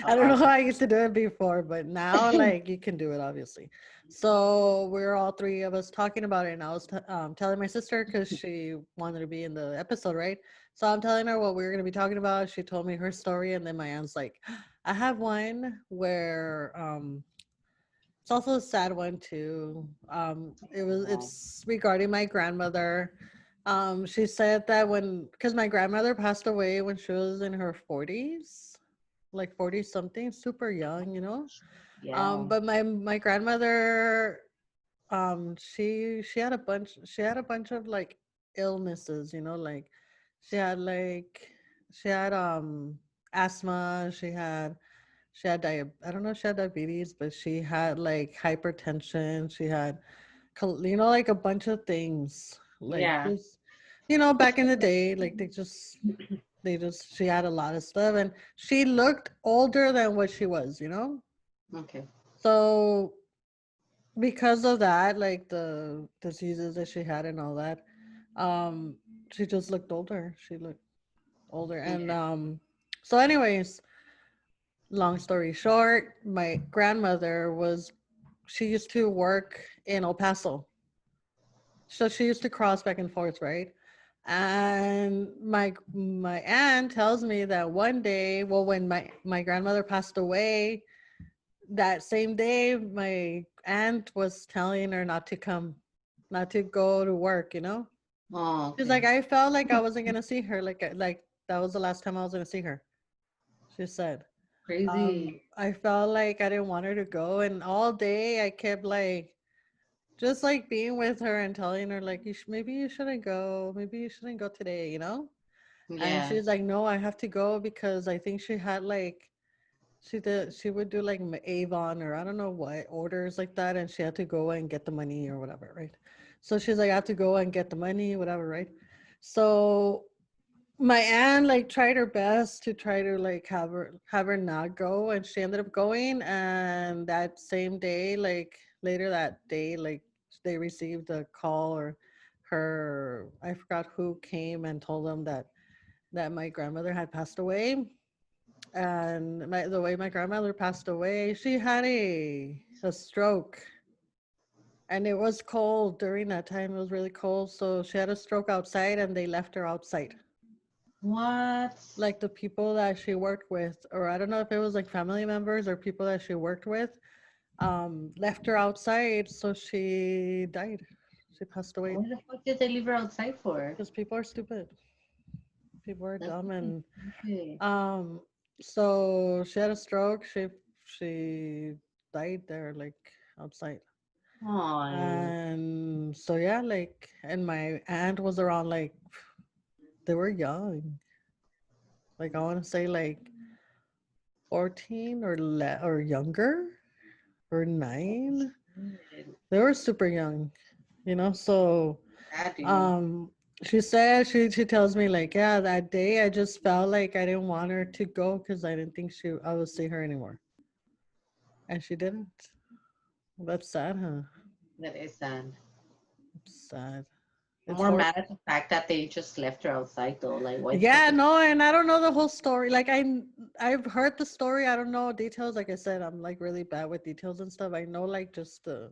I don't oh, know how okay. I used to do it before, but now like you can do it obviously. So we're all three of us talking about it, and I was telling my sister because she wanted to be in the episode, right? So I'm telling her what we were going to be talking about. She told me her story, and then my aunt's like, "I have one where it's also a sad one too. Oh, It's regarding my grandmother. She said that because my grandmother passed away when she was in her 40s, like 40 something, super young, you know. yeah. But my grandmother, she had a bunch of like illnesses, you know, like she had like she had asthma, I don't know if she had diabetes, but she had like hypertension. She had, like a bunch of things. Like Yeah. just, back in the day, like she had a lot of stuff and she looked older than what she was, you know? Okay. So because of that, like the diseases that she had and all that, um, she just looked older. She looked older. And Yeah. so anyways, long story short, my grandmother she used to work in El Paso. So she used to cross back and forth, right? And my aunt tells me that one day, well, when my grandmother passed away, that same day, my aunt was telling her not to come, not to go to work, you know? Oh, She's okay. like, I felt like I wasn't gonna see her, like that was the last time I was gonna see her. She said. Crazy. I felt like I didn't want her to go, and all day I kept like just like being with her and telling her like maybe you shouldn't go, maybe you shouldn't go today, you know. And Yeah. she's like, no, I have to go because I think she had like she would do like Avon or I don't know what orders like that, and she had to go and get the money or whatever, right? So she's like, I have to go and get the money, whatever, right? So my aunt like tried her best to try to like have her not go, and she ended up going. And that same day, like later that day, like they received a call or I forgot who came and told them that my grandmother had passed away. And the way my grandmother passed away, she had a stroke, and it was cold during that time. It was really cold, so she had a stroke outside, and they left her outside. What? Like the people that she worked with, or I don't know if it was like family members or people that she worked with, left her outside, so she died. She passed away What the fuck did they leave her outside for? because people are stupid. People are That's dumb, fucking and stupid. um, so she had a stroke. She died there, like outside. Oh, And so yeah, like, and my aunt was around like they were young. Like I want to say like 14 or younger or 9. They were super young, so that dude. um she said she tells me like, yeah, that day I just felt like I didn't want her to go because I didn't think I would see her anymore. And she didn't. That's sad, huh? That is sad. Sad. I'm It's more hor- mad at the fact that they just left her outside though. Like, why? Yeah, no, and I don't know the whole story. Like I've heard the story. I don't know details. Like I said, I'm like really bad with details and stuff. I know like just the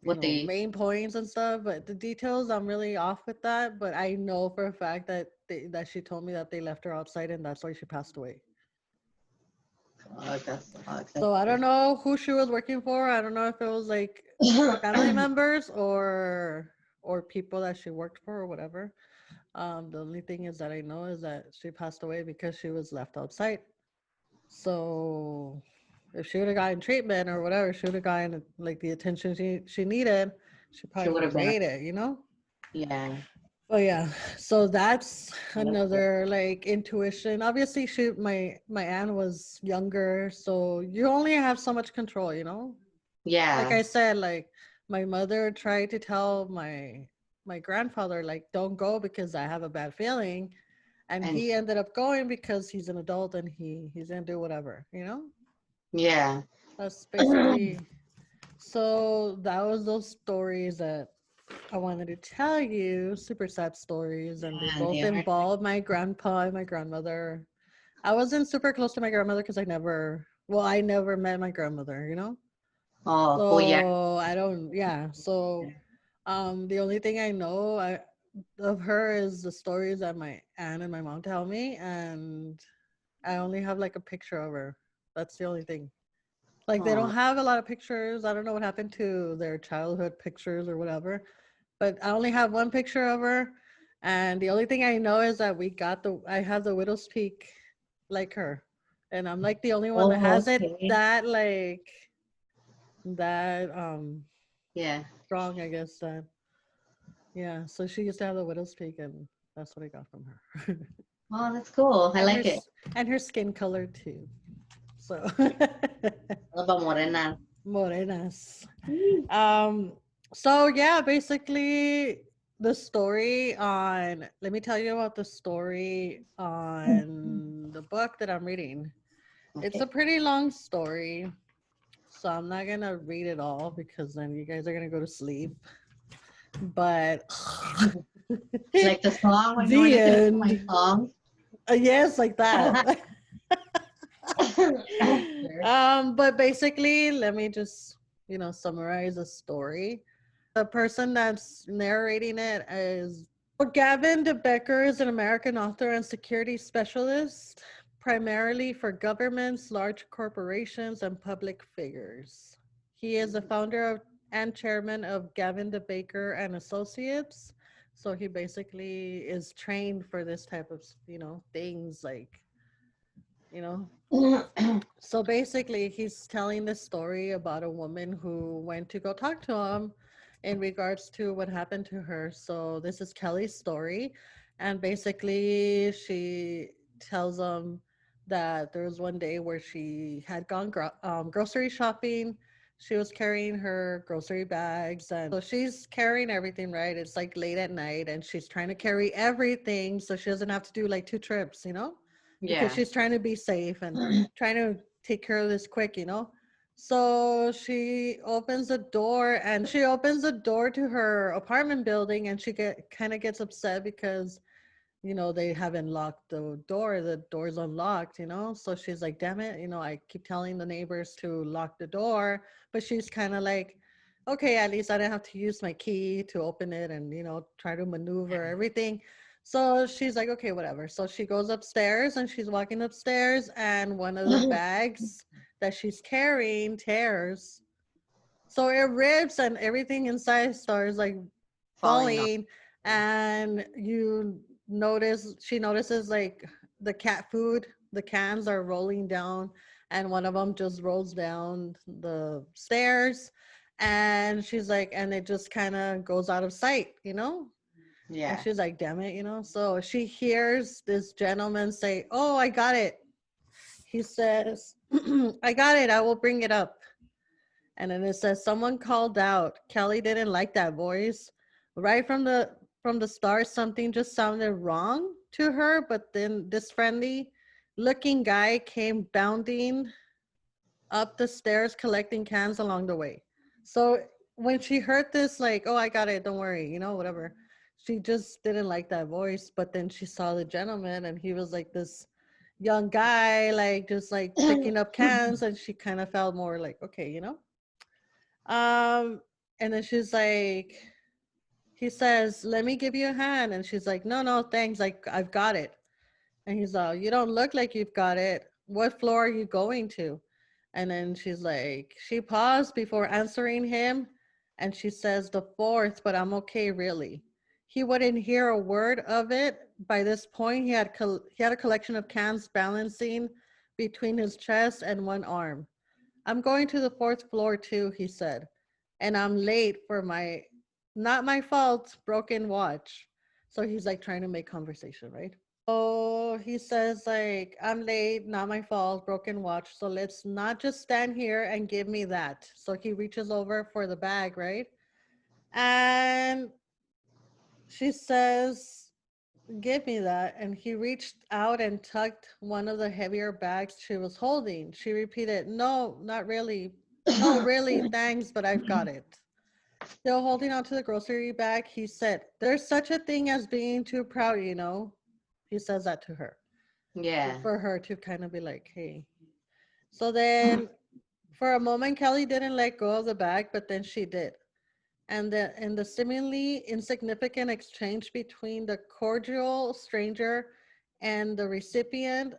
What they? main points and stuff, but the details I'm really off with that. But I know for a fact that that she told me that they left her outside and that's why she passed away. So I don't know who she was working for. I don't know if it was like family members or people that she worked for or whatever. The only thing is that I know is that she passed away because she was left outside. So if she would have gotten treatment or whatever, she would have gotten like the attention she needed. She She probably would would have have been. made it, you know? Yeah. Oh yeah. So that's That's good. another like intuition. Obviously my aunt was younger, so you only have so much control, you know? Like Yeah. I said, like my mother tried to tell my grandfather like don't go because I have a bad feeling, and And he ended up going because he's an adult and he's gonna do whatever, you know? yeah. That's basically. So that was those stories that I wanted to tell you, super sad stories, and they And both yeah. involved my grandpa and my grandmother. I wasn't super close to my grandmother because I never met my grandmother, you know? Oh, well, yeah. So I don't, yeah. So the only thing I know of her is the stories that my aunt and my mom tell me, and I only have like a picture of her. That's the only thing. Like they don't Oh, have a lot of pictures. I don't know what happened to their childhood pictures or whatever, but I only have one picture of her, and the only thing I know is that I have the widow's peak like her, and I'm like the only one that oh, has it okay. that Yeah. strong, I guess that. Yeah, so she used to have the widow's peak, and that's what I got from her. Oh, that's cool. I and her like it. and her skin color too. So All about Morena. morenas. Um, so yeah, basically the story on let me tell you about the story on the book that I'm reading. It's a Okay. pretty long story, so I'm not gonna read it all because then you guys are gonna go to sleep. But Like the song when you were the listening to my end. song. Yes, like that. But basically, let me just, summarize the story. The person that's narrating it is Gavin de Becker is an American author and security specialist, primarily for governments, large corporations, and public figures. He is the founder of and chairman of Gavin de Baker and Associates. So he basically is trained for this type of, things like, you know, so basically, he's telling the story about a woman who went to go talk to him in regards to what happened to her. So this is Kelly's story. And basically, she tells him that there was one day where she had gone grocery shopping. She was carrying her grocery bags. And so she's carrying everything, right? It's like late at night and she's trying to carry everything so she doesn't have to do like two trips, because Yeah. she's trying to be safe and trying to take care of this quick. So she opens the door to her apartment building and she kind of gets upset because they haven't locked the door's unlocked. So she's like, damn it, I keep telling the neighbors to lock the door, but she's kind of like, okay, at least I didn't have to use my key to open it and try to maneuver everything. So she's like, okay, whatever. So she goes upstairs and she's walking upstairs and one of the bags that she's carrying tears. So it rips and everything inside starts like Falling off. falling, and she notices like the cat food, the cans are rolling down, and one of them just rolls down the stairs, and she's like, and it just kind of goes out of sight. And Yeah. she's like, damn it. So she hears this gentleman say, oh, I got it. He says, I got it, I will bring it up. And then it says someone called out. Kelly didn't like that voice. Right from the start, something just sounded wrong to her. But then this friendly looking guy came bounding up the stairs, collecting cans along the way. So when she heard this, like, oh, I got it, don't worry, whatever. She just didn't like that voice. But then she saw the gentleman, and he was like this young guy, like just like picking up cans, and she kind of felt more like, okay. Um, and then she's like, he says, "Let me give you a hand," and she's like, "No, no, thanks. Like, I've got it." And he's like, "You don't look like you've got it. What floor are you going to?" And then she's like, she paused before answering him. And she says, "The fourth, but I'm okay, really." He wouldn't hear a word of it. By this point, he had a collection of cans balancing between his chest and one arm. "I'm going to the fourth floor too," he said. "And I'm late for my, not my fault, broken watch." So he's like trying to make conversation, right? So he says, like, "I'm late, not my fault, broken watch. So let's not just stand here and give me that." So he reaches over for the bag, right? And she says, "Give me that." And he reached out and tucked one of the heavier bags she was holding. She repeated, "No, not really. No, really, thanks, but I've got it." Still holding onto the grocery bag, he said, "There's such a thing as being too proud, you know." He says that to her, Yeah. for her to kind of be like, hey. So then for a moment, Kelly didn't let go of the bag, but then she did. And in the seemingly insignificant exchange between the cordial stranger and the recipient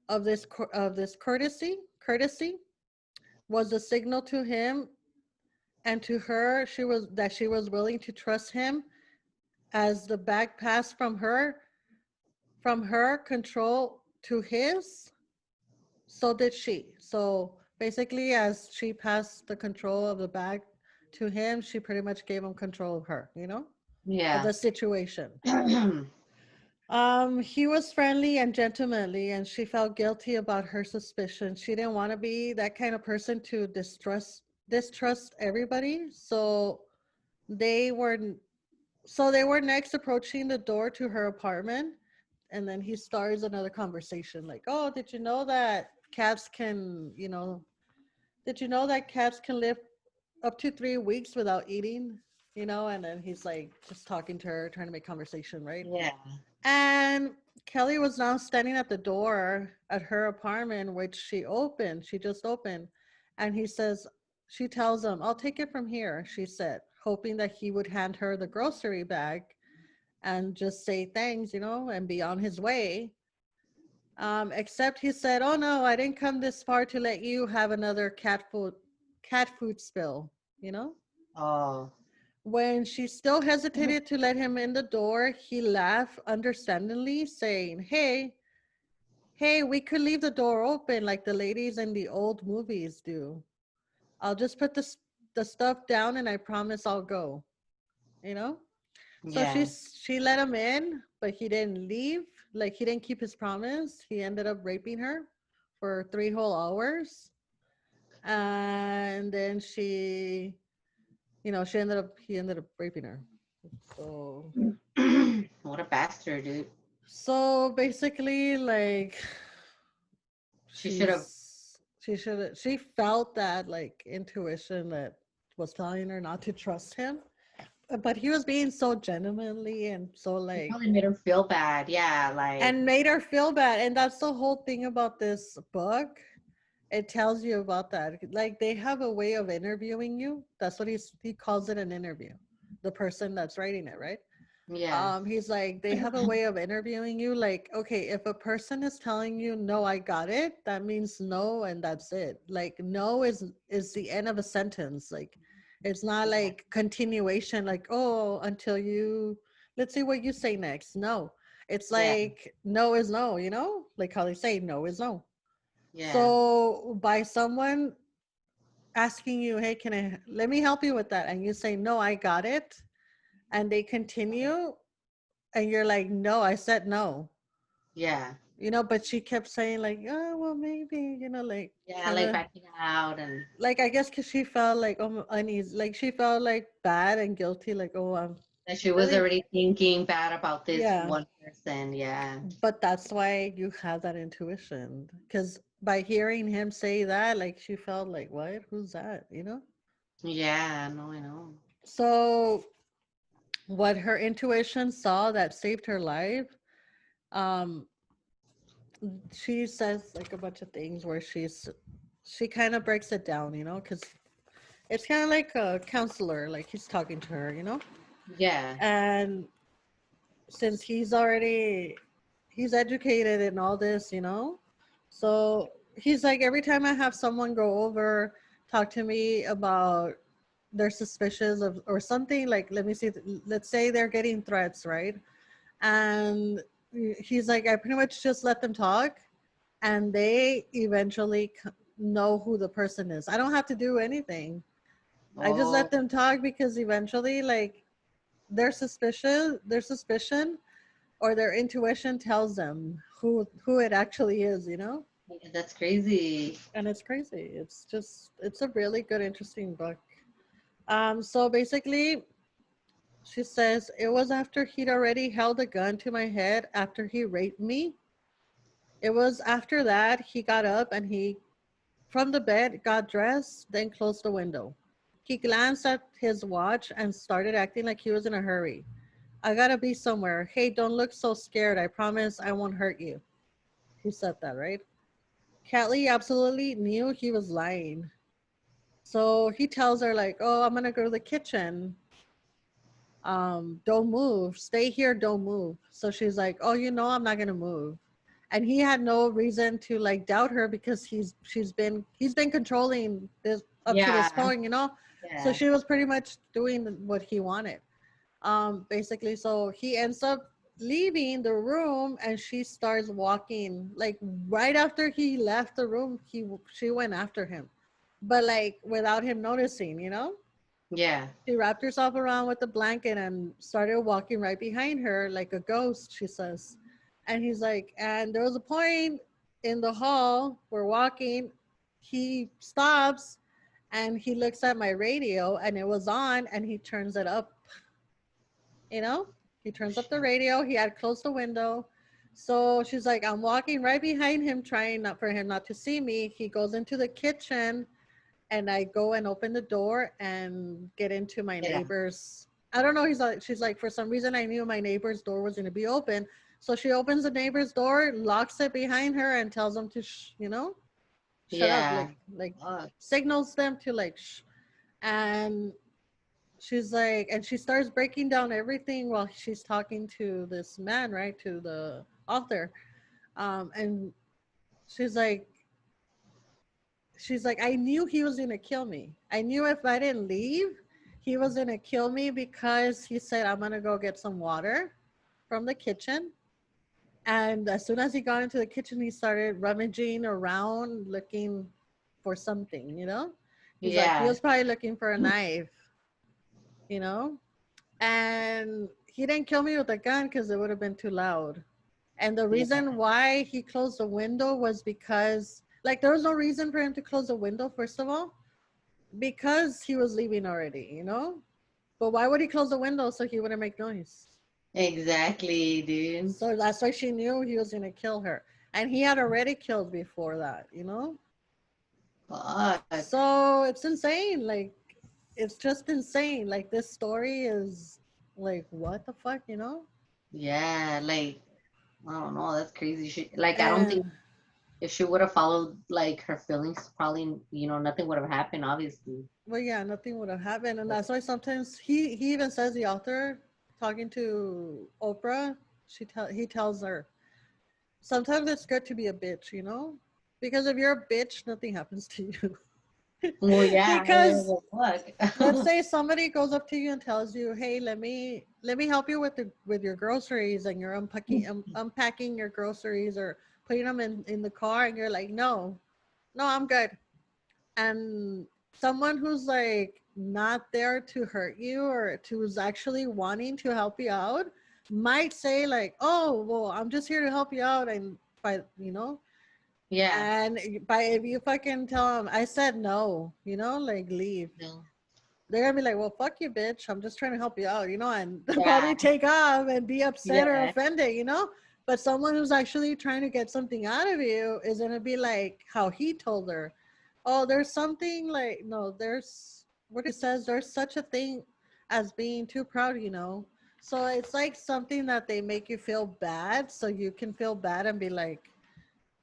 of this courtesy was a signal to him and to her she was willing to trust him. As the bag passed from her control to his, so did she. So basically, as she passed the control of the bag to him, she pretty much gave him control of her, of Yeah. the situation. He was friendly and gentlemanly, and she felt guilty about her suspicion. She didn't want to be that kind of person to distrust everybody. They were they were next approaching the door to her apartment, and then he starts another conversation like, "Oh, did you know that cats can live up to 3 weeks without eating?" And then he's like just talking to her, trying to make conversation, right? Yeah. And Kelly was now standing at the door at her apartment, which she just opened. And she tells him, "I'll take it from here," she said, hoping that he would hand her the grocery bag and just say thanks, and be on his way. Except he said, "Oh no, I didn't come this far to let you have another cat food spill, you know?" Oh. When she still hesitated to let him in the door, he laughed understandingly, saying, Hey, we could leave the door open like the ladies in the old movies do. I'll just put the stuff down and I promise I'll go, you know?" So Yeah. she let him in, but he didn't leave. Like, he didn't keep his promise. He ended up raping her for 3 whole hours. And then he ended up raping her. So What a bastard, dude. basically, like, She should have. she felt that, like, intuition that was telling her not to trust him. But he was being so gentlemanly and so, It like, probably made her feel bad. Yeah. Like. and made her feel bad. And that's the whole thing about this book. It tells you about that. Like, they have a way of interviewing you. That's what he calls it, an interview. The person that's writing it, right? Yeah. He's like, they have a way of interviewing you. Like, okay, if a person is telling you, "No, I got it," that means no, and that's it. Like, no is the end of a sentence. Like, it's not Yeah. like continuation, like, "Oh, until you, let's see what you say next." No, it's Yeah. like, no is no, like how they say no is no. Yeah. So by someone asking you, "Hey, can I, let me help you with that," and you say, "No, I got it," and they continue, and you're like, "No, I said no," Yeah. but she kept saying, like, "Oh, well, maybe," like, Yeah. kind Like of, backing out and like, I guess because she felt like, uneasy, like she felt like bad and guilty, like, "Oh, I'm that she was really," already thinking bad about this yeah. one person. Yeah. But that's why you have that intuition, because by hearing him say that, like, she felt like, "What? Who's that?" Yeah, no, I know. So what her intuition saw that saved her life, um, she says like a bunch of things where she kind of breaks it down, because it's kind of like a counselor, like he's talking to her, Yeah. and since he's educated in all this, so he's like, every time I have someone go over, talk to me about their suspicions of or something, like, let me see, let's say they're getting threats, right? And he's like, I pretty much just let them talk, and they eventually know who the person is. I don't have to do anything. I just let Oh, them talk, because eventually, like, their suspicion or their intuition tells them who it actually is, that's crazy. and it's crazy. It's a really good, interesting book. So basically, she says it was after he'd already held a gun to my head after he raped me. It was after that he got up and he from the bed, got dressed, then closed the window. He glanced at his watch and started acting like he was in a hurry. I gotta be somewhere. Hey, don't look so scared. I promise I won't hurt you. He said that, right? Kelly absolutely knew he was lying. So he tells her, like, oh, I'm gonna go to the kitchen. Don't move. Stay here, don't move. So she's like, oh, I'm not gonna move. And he had no reason to like doubt her, because he's been controlling this up to Yeah, this point, So yeah, she was pretty much doing what he wanted. Basically, so he ends up leaving the room, and she starts walking, like, right after he left the room, she went after him, but like without him noticing. yeah, She wrapped herself around with the blanket and started walking right behind her like a ghost, she says. And he's like, and there was a point in the hall, we're walking, he stops and he looks at my radio and it was on, and he turns it up, you know? He turns up the radio, he had closed the window. So she's like, I'm walking right behind him, trying not for him not to see me. He goes into the kitchen, and I go and open the door and get into my yeah, neighbor's. I don't know. She's like, for some reason, I knew my neighbor's door was going to be open. So she opens the neighbor's door, locks it behind her, and tells them to, shut up, yeah. like Fuck. signals them to like, and she's like, and she starts breaking down everything while she's talking to this man, right, to the author, and she's like, I knew he was gonna kill me. I knew if I didn't leave, he was gonna kill me, because he said, I'm gonna go get some water from the kitchen. And as soon as he got into the kitchen, he started rummaging around looking for something. He's like, he Yeah, was probably looking for a knife, you know? And he didn't kill me with a gun because it would have been too loud. And the yeah, reason why he closed the window was because, like, there was no reason for him to close the window, first of all, because he was leaving already. But why would he close the window? So he wouldn't make noise. exactly, dude. So that's why she knew he was going to kill her. And he had already killed before that. Fuck. So it's insane. Like, it's just insane. Like, this story is like, what the fuck? Yeah, like, I don't know. That's crazy. Like, I don't think And if she would have followed like her feelings, probably, nothing would have happened, obviously. well, yeah, nothing would have happened. And that's why sometimes he even says, the author talking to Oprah, he tells her, sometimes it's good to be a bitch. Because if you're a bitch, nothing happens to you. Well, yeah, Because well, let's fuck. say somebody goes up to you and tells you, hey, let me help you with your groceries, and you're unpacking your groceries or putting them in the car, and you're like, no, I'm good. And someone who's like not there to hurt you, or who's actually wanting to help you out, might say like, oh, well, I'm just here to help you out, and by Yeah. and by if you fucking tell them I said no, like, leave, No. they're gonna be like, well, fuck you, bitch, I'm just trying to help you out, and they'll Yeah. probably take off and be upset or Yeah. offended. But someone who's actually trying to get something out of you is gonna be like how he told her, oh, there's something, like, no, what it says, there's such a thing as being too proud, you know. So it's like something that they make you feel bad, so you can feel bad and be like,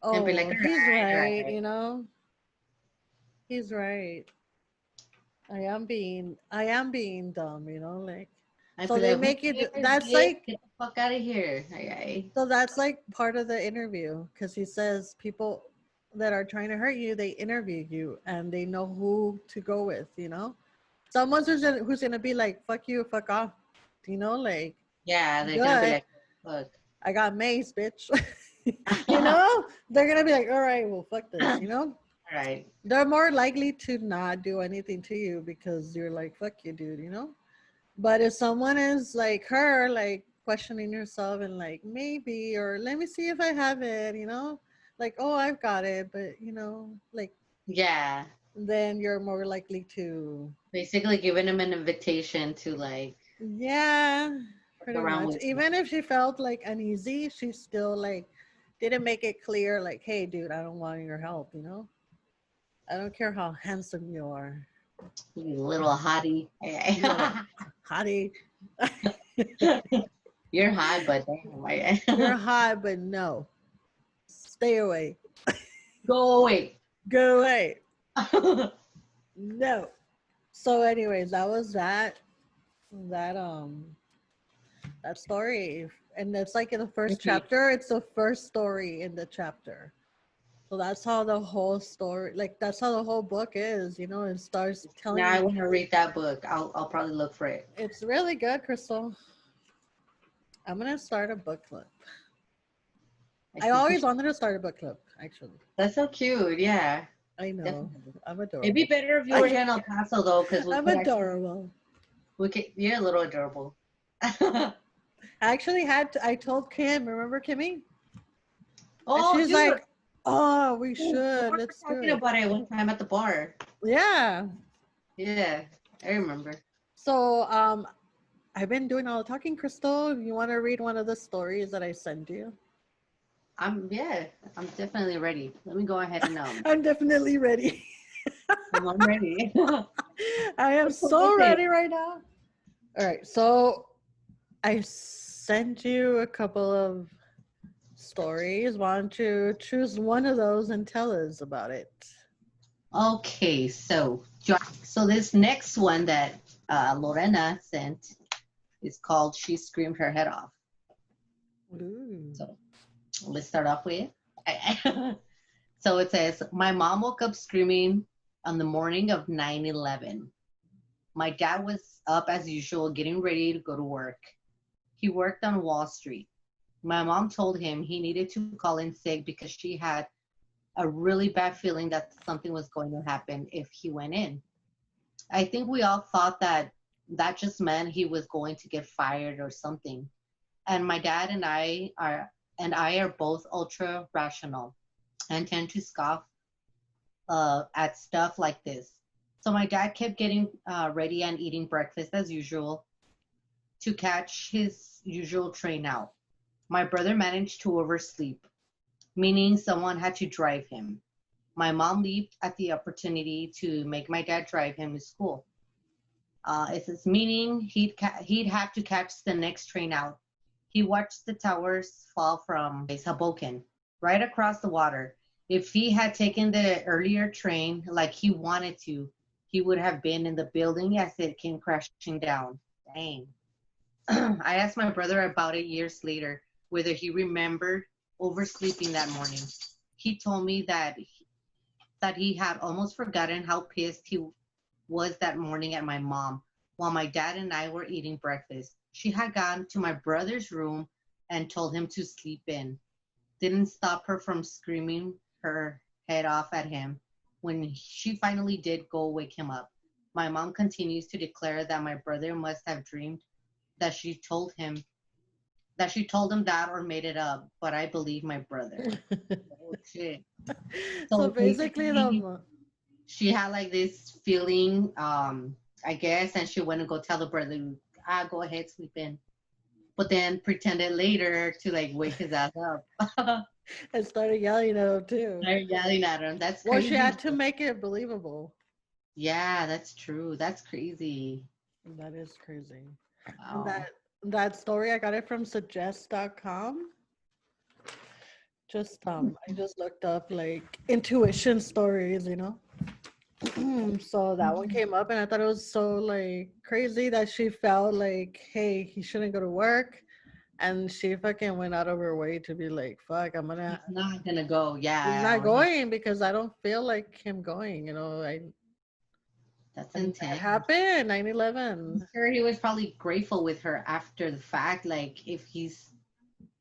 And be like, oh, all he's right, right, right. you know. He's right. I am being dumb, you know, like I'd so be they like, who make it cares, that's bitch? like Get the fuck out of here. Okay. so that's like part of the interview because he says people that are trying to hurt you, they interview you and they know who to go with, you know. Someone who's gonna be like, fuck you, fuck off, you know, like Yeah, they're gonna be good. like, fuck. I got mace, bitch. You know, they're gonna be like, all right, well, fuck this, All you know. right. They're more likely to not do anything to you because you're like, fuck you, dude, you know. But if someone is like her, like questioning yourself and like maybe, or let me see if I have it, you know, like, oh, I've got it, but you know, like Yeah. then you're more likely to, Basically giving him an invitation to like yeah, fuck pretty around much. with you. Even if she felt like uneasy, she still like didn't make it clear, like, hey, dude, I don't want your help, you know? I don't care how handsome you are. You little hottie. Little hottie. You're hot, but damn. You're hot, but no. Stay away. Go away. Go away. No. So, anyways, that was that that story. And it's like in the first Mhm. chapter, it's the first story in the chapter. So that's how the whole story, like that's how the whole book is, you know, it starts telling Now I you. want to read that book. I'll probably look for it. It's really good, Crystal. I'm gonna start a book club. I think we always should- wanted to start a book club, actually. That's so cute. Yeah, I know. definitely. I'm It'd be adorable. better if you were here in El Paso though, because I'm adorable. you're a little adorable. I actually I told Kim, remember Kimmy? And Oh, she's dude, like, oh, we we should. were Let's do talking it. about it one time at the bar. Yeah. Yeah, I remember. So I've been doing all the talking, Crystal. You want to read one of the stories that I sent you? Yeah, I'm definitely ready. Let me go ahead and I'm definitely ready. I'm ready. I am Which one so is it? ready right now. All right. So I sent you a couple of stories. Why don't you choose one of those and tell us about it? Okay, so this next one that Lorena sent is called "She Screamed Her Head Off." Ooh. So let's start off with. So it says, "My mom woke up screaming on the morning of 9/11. My dad was up as usual, getting ready to go to work. He worked on Wall Street. My mom told him he needed to call in sick because she had a really bad feeling that something was going to happen if he went in. I think we all thought that that just meant he was going to get fired or something. And my dad and I are both ultra rational and tend to scoff at stuff like this. So my dad kept getting ready and eating breakfast as usual to catch his usual train out. My brother managed to oversleep, meaning someone had to drive him. My mom leaped at the opportunity to make my dad drive him to school. It says, meaning he'd have to catch the next train out. He watched the towers fall from Hoboken, right across the water. If he had taken the earlier train like he wanted to, he would have been in the building as it came crashing down. Dang. I asked my brother about it years later, whether he remembered oversleeping that morning. He told me that he had almost forgotten how pissed he was that morning at my mom while my dad and I were eating breakfast. She had gone to my brother's room and told him to sleep in. Didn't stop her from screaming her head off at him when she finally did go wake him up. My mom continues to declare that my brother must have dreamed that she told him that or made it up, but I believe my brother. Oh shit. So So basically, basically the she had like this feeling, I guess, and she went to go tell the brother, go ahead, sleep in. But then pretended later to like wake his ass up. and started yelling at him too. They're yelling at him. That's Well, she crazy. had to make it believable. Yeah, that's true. That's crazy. That is crazy. And Wow. that story I got it from suggest.com. Just I just looked up like intuition stories, you know. So that one came up and I thought it was so like crazy that she felt like, hey, he shouldn't go to work. And she fucking went out of her way to be like, fuck, He's not gonna go. he's Yeah, not or he, going because I don't feel like him going, you know. that's And that intense. happened, I'm 9/11. sure he was probably grateful with her after the fact. Like if he's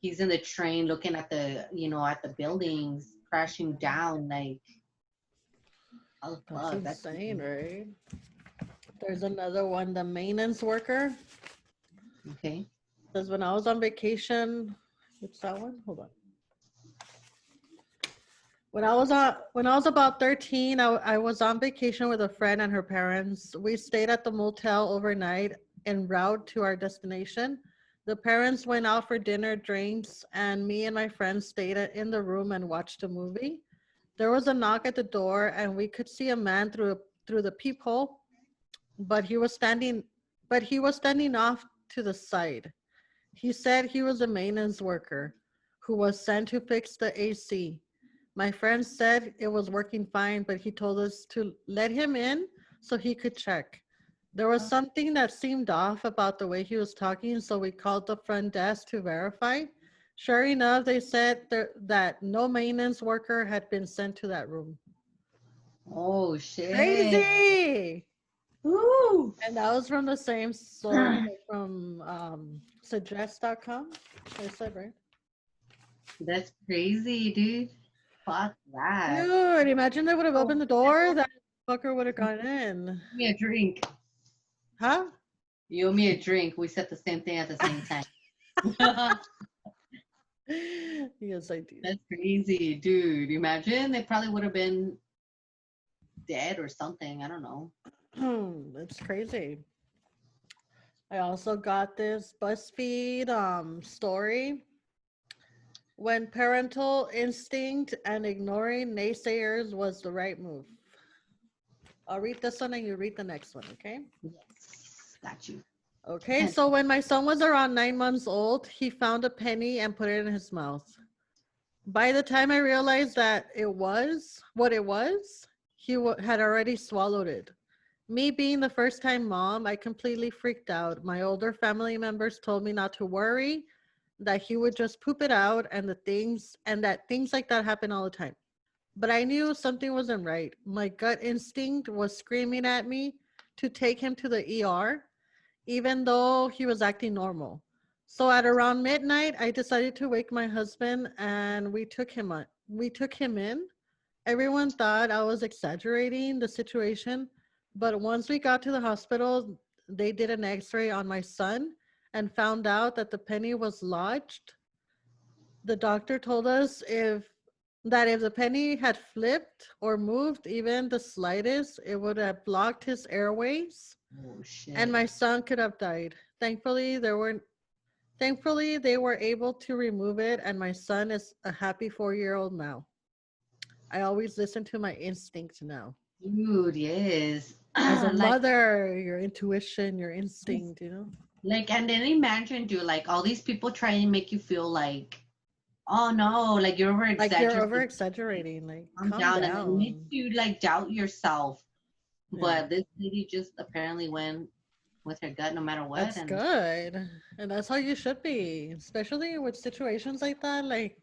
in the train looking at the at the buildings crashing down. Like oh That's fuck, that's insane, right? There's another one, the maintenance worker. okay. Says when I was on vacation, what's that one? Hold on. When I was about 13, I was on vacation with a friend and her parents. We stayed at the motel overnight en route to our destination. The parents went out for dinner, drinks, and me and my friends stayed in the room and watched a movie. There was a knock at the door, and we could see a man through the peephole, but he was standing off to the side. He said he was a maintenance worker who was sent to fix the AC. My friend said it was working fine, but he told us to let him in so he could check. There was something that seemed off about the way he was talking, so we called the front desk to verify. Sure enough, they said that no maintenance worker had been sent to that room. Oh shit. Crazy! Woo. And that was from the same source from suggest.com. I said, right? That's crazy, dude. Fuck that. Dude, imagine they would have Oh, opened the door, that fucker would have gone in. give me a drink. Huh? You owe me a drink. We said the same thing at the same time. Yes, I do. That's crazy, dude. Imagine they probably would have been dead or something. I don't know. That's crazy. I also got this BuzzFeed story. When parental instinct and ignoring naysayers was the right move. I'll read this one and you read the next one, okay? Yes, got you. Okay, so when my son was around 9 months old, he found a penny and put it in his mouth. By the time I realized that it was what it was, he had already swallowed it. Me being the first time mom, I completely freaked out. My older family members told me not to worry, that he would just poop it out and that things like that happen all the time. But I knew something wasn't right. My gut instinct was screaming at me to take him to the ER, even though he was acting normal. So at around midnight, I decided to wake my husband and we took him in. Everyone thought I was exaggerating the situation, but once we got to the hospital, they did an x-ray on my son and found out that the penny was lodged. The doctor told us if the penny had flipped or moved even the slightest, it would have blocked his airways Oh shit. and my son could have died. Thankfully they were able to remove it and my son is a happy 4-year-old now. I always listen to my instinct now. Dude, yes. As a like, mother, your intuition, your instinct, you know? and then imagine, dude, like all these people try and make you feel like, oh no, like you're over Like you're over exaggerating. exaggerating. Like, Calm calm down, and it makes down. you like doubt yourself. Yeah. But this lady just apparently went with her gut no matter what. That's And good. And that's how you should be, especially with situations like that. Like,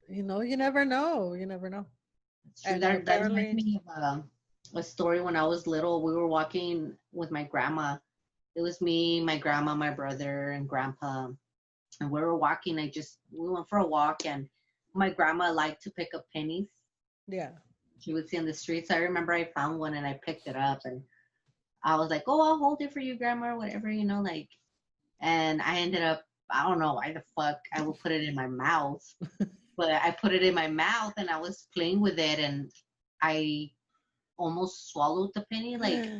you never know. You never know. it's true. And That reminds apparently, me of a story when I was little. We were walking with my grandma. It was me, my grandma, my brother, and grandpa. And we were walking. We went for a walk, and my grandma liked to pick up pennies. yeah. She would see on the streets. I remember I found one and I picked it up, and I was like, "Oh, I'll hold it for you, grandma, or whatever, like." And I ended up, I don't know why the fuck I would put it in my mouth, but I put it in my mouth and I was playing with it, and I almost swallowed the penny. Like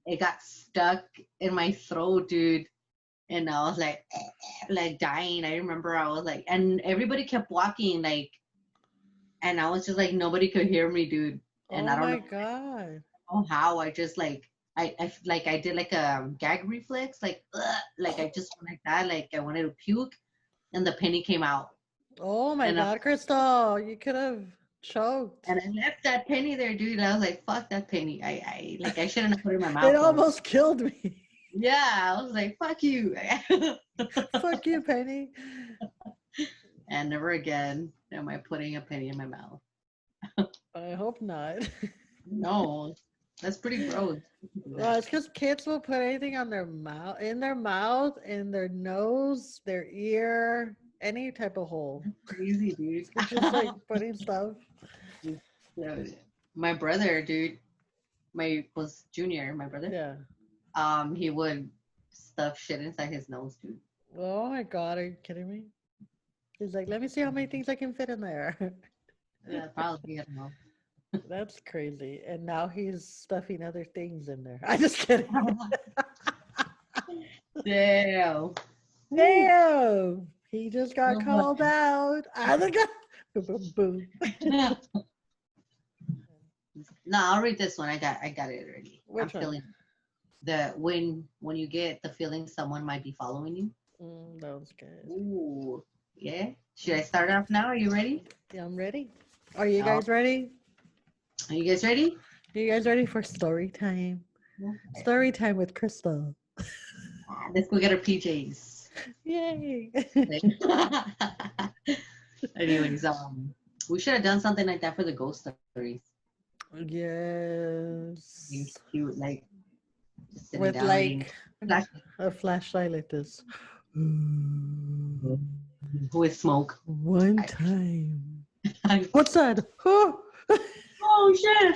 it got stuck in my throat, dude. And I was like dying. I remember I was like, and everybody kept walking, like, and I was just like, nobody could hear me, dude. And Oh I don't my know, God. know how I just like I did like a gag reflex, like I just went like that, like I wanted to puke, and the penny came out, Oh my and I, God, Crystal, you could have choked. and I left that penny there, dude. I was like, fuck that penny. I like I shouldn't have put it in my It mouth though. almost killed me. Yeah, I was like, fuck you. Fuck you, Penny. And never again am I putting a penny in my mouth. I hope not. No, that's pretty gross. Well, it's because kids will put anything on their mouth, in their nose, their ear, any type of hole. Crazy, dude. It's just like putting stuff. So, my brother, dude, was junior, my brother. Yeah. He would stuff shit inside his nose, dude. Oh my God, are you kidding me? He's like, let me see how many things I can fit in there. Yeah, probably, I don't know. That's crazy. And now he's stuffing other things in there. I just kidding. Damn. Damn. He just got Oh, called out. I think boom, boom, boom. No, I'll read this one. I got it already. I'm Which one? feeling the when you get the feeling someone might be following you. That was good. Ooh, yeah. Should I start off now? Are you ready? Yeah, I'm ready. Are you Oh. guys ready? Are you guys ready? Are you guys ready for story time? Story time with Crystal. Let's go get our PJs. Yay. Anyways, we should have done something like that for the ghost stories. Yes. Being cute, like just sitting With down like flash- a flashlight like this. with smoke. One time. What's that? Oh, Oh shit!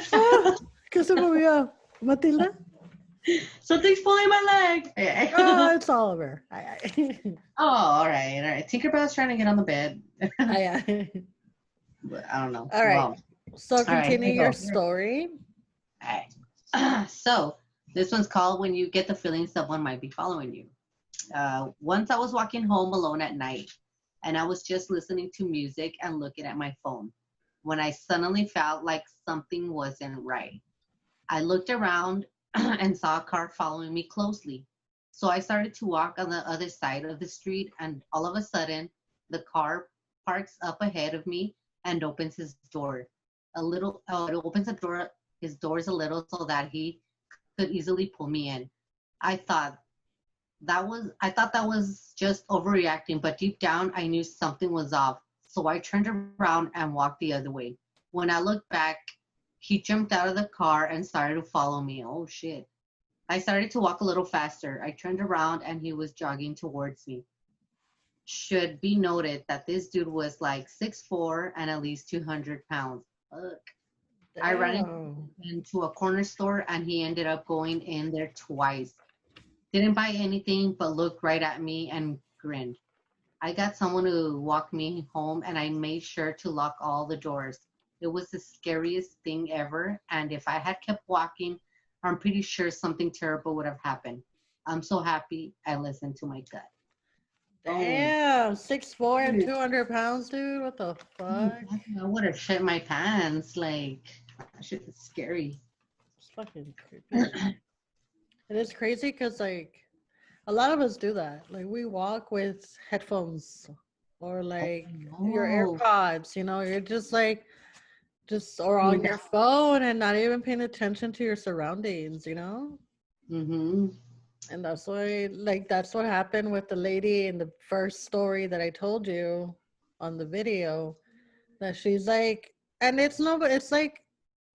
¿Qué se movió? Matilda? Something's pulling my leg. Oh, it's Oliver. Oh, all right. Tinkerbell's trying to get on the bed. Aye. But I don't know. All right. Well, So right, here continue we go. your story. all right. So this one's called When You Get the Feeling Someone Might Be Following You. Once I was walking home alone at night, and I was just listening to music and looking at my phone when I suddenly felt like something wasn't right. I looked around and saw a car following me closely. So I started to walk on the other side of the street, and all of a sudden, the car parks up ahead of me and opens his door. It opens the door, his doors a little so that he could easily pull me in. I thought I thought that was just overreacting, but deep down I knew something was off. So I turned around and walked the other way. When I looked back, he jumped out of the car and started to follow me. Oh shit. I started to walk a little faster. I turned around and he was jogging towards me. Should be noted that this dude was like 6'4" and at least 200 pounds. Ugh. I ran Damn. into a corner store and he ended up going in there twice. Didn't buy anything but looked right at me and grinned. I got someone to walk me home and I made sure to lock all the doors. It was the scariest thing ever, and if I had kept walking, I'm pretty sure something terrible would have happened. I'm so happy I listened to my gut. Damn. 6'4" and Dude. 200 pounds, dude. What the fuck? I would have shit my pants. Like, that shit is scary. It's fucking creepy. It is crazy because, like, a lot of us do that. Like, we walk with headphones or, like, your no. AirPods, you know, you're just like, or on your phone and not even paying attention to your surroundings, you know? Mm-hmm. And that's why, like, that's what happened with the lady in the first story that I told you on the video. That she's like, and it's like,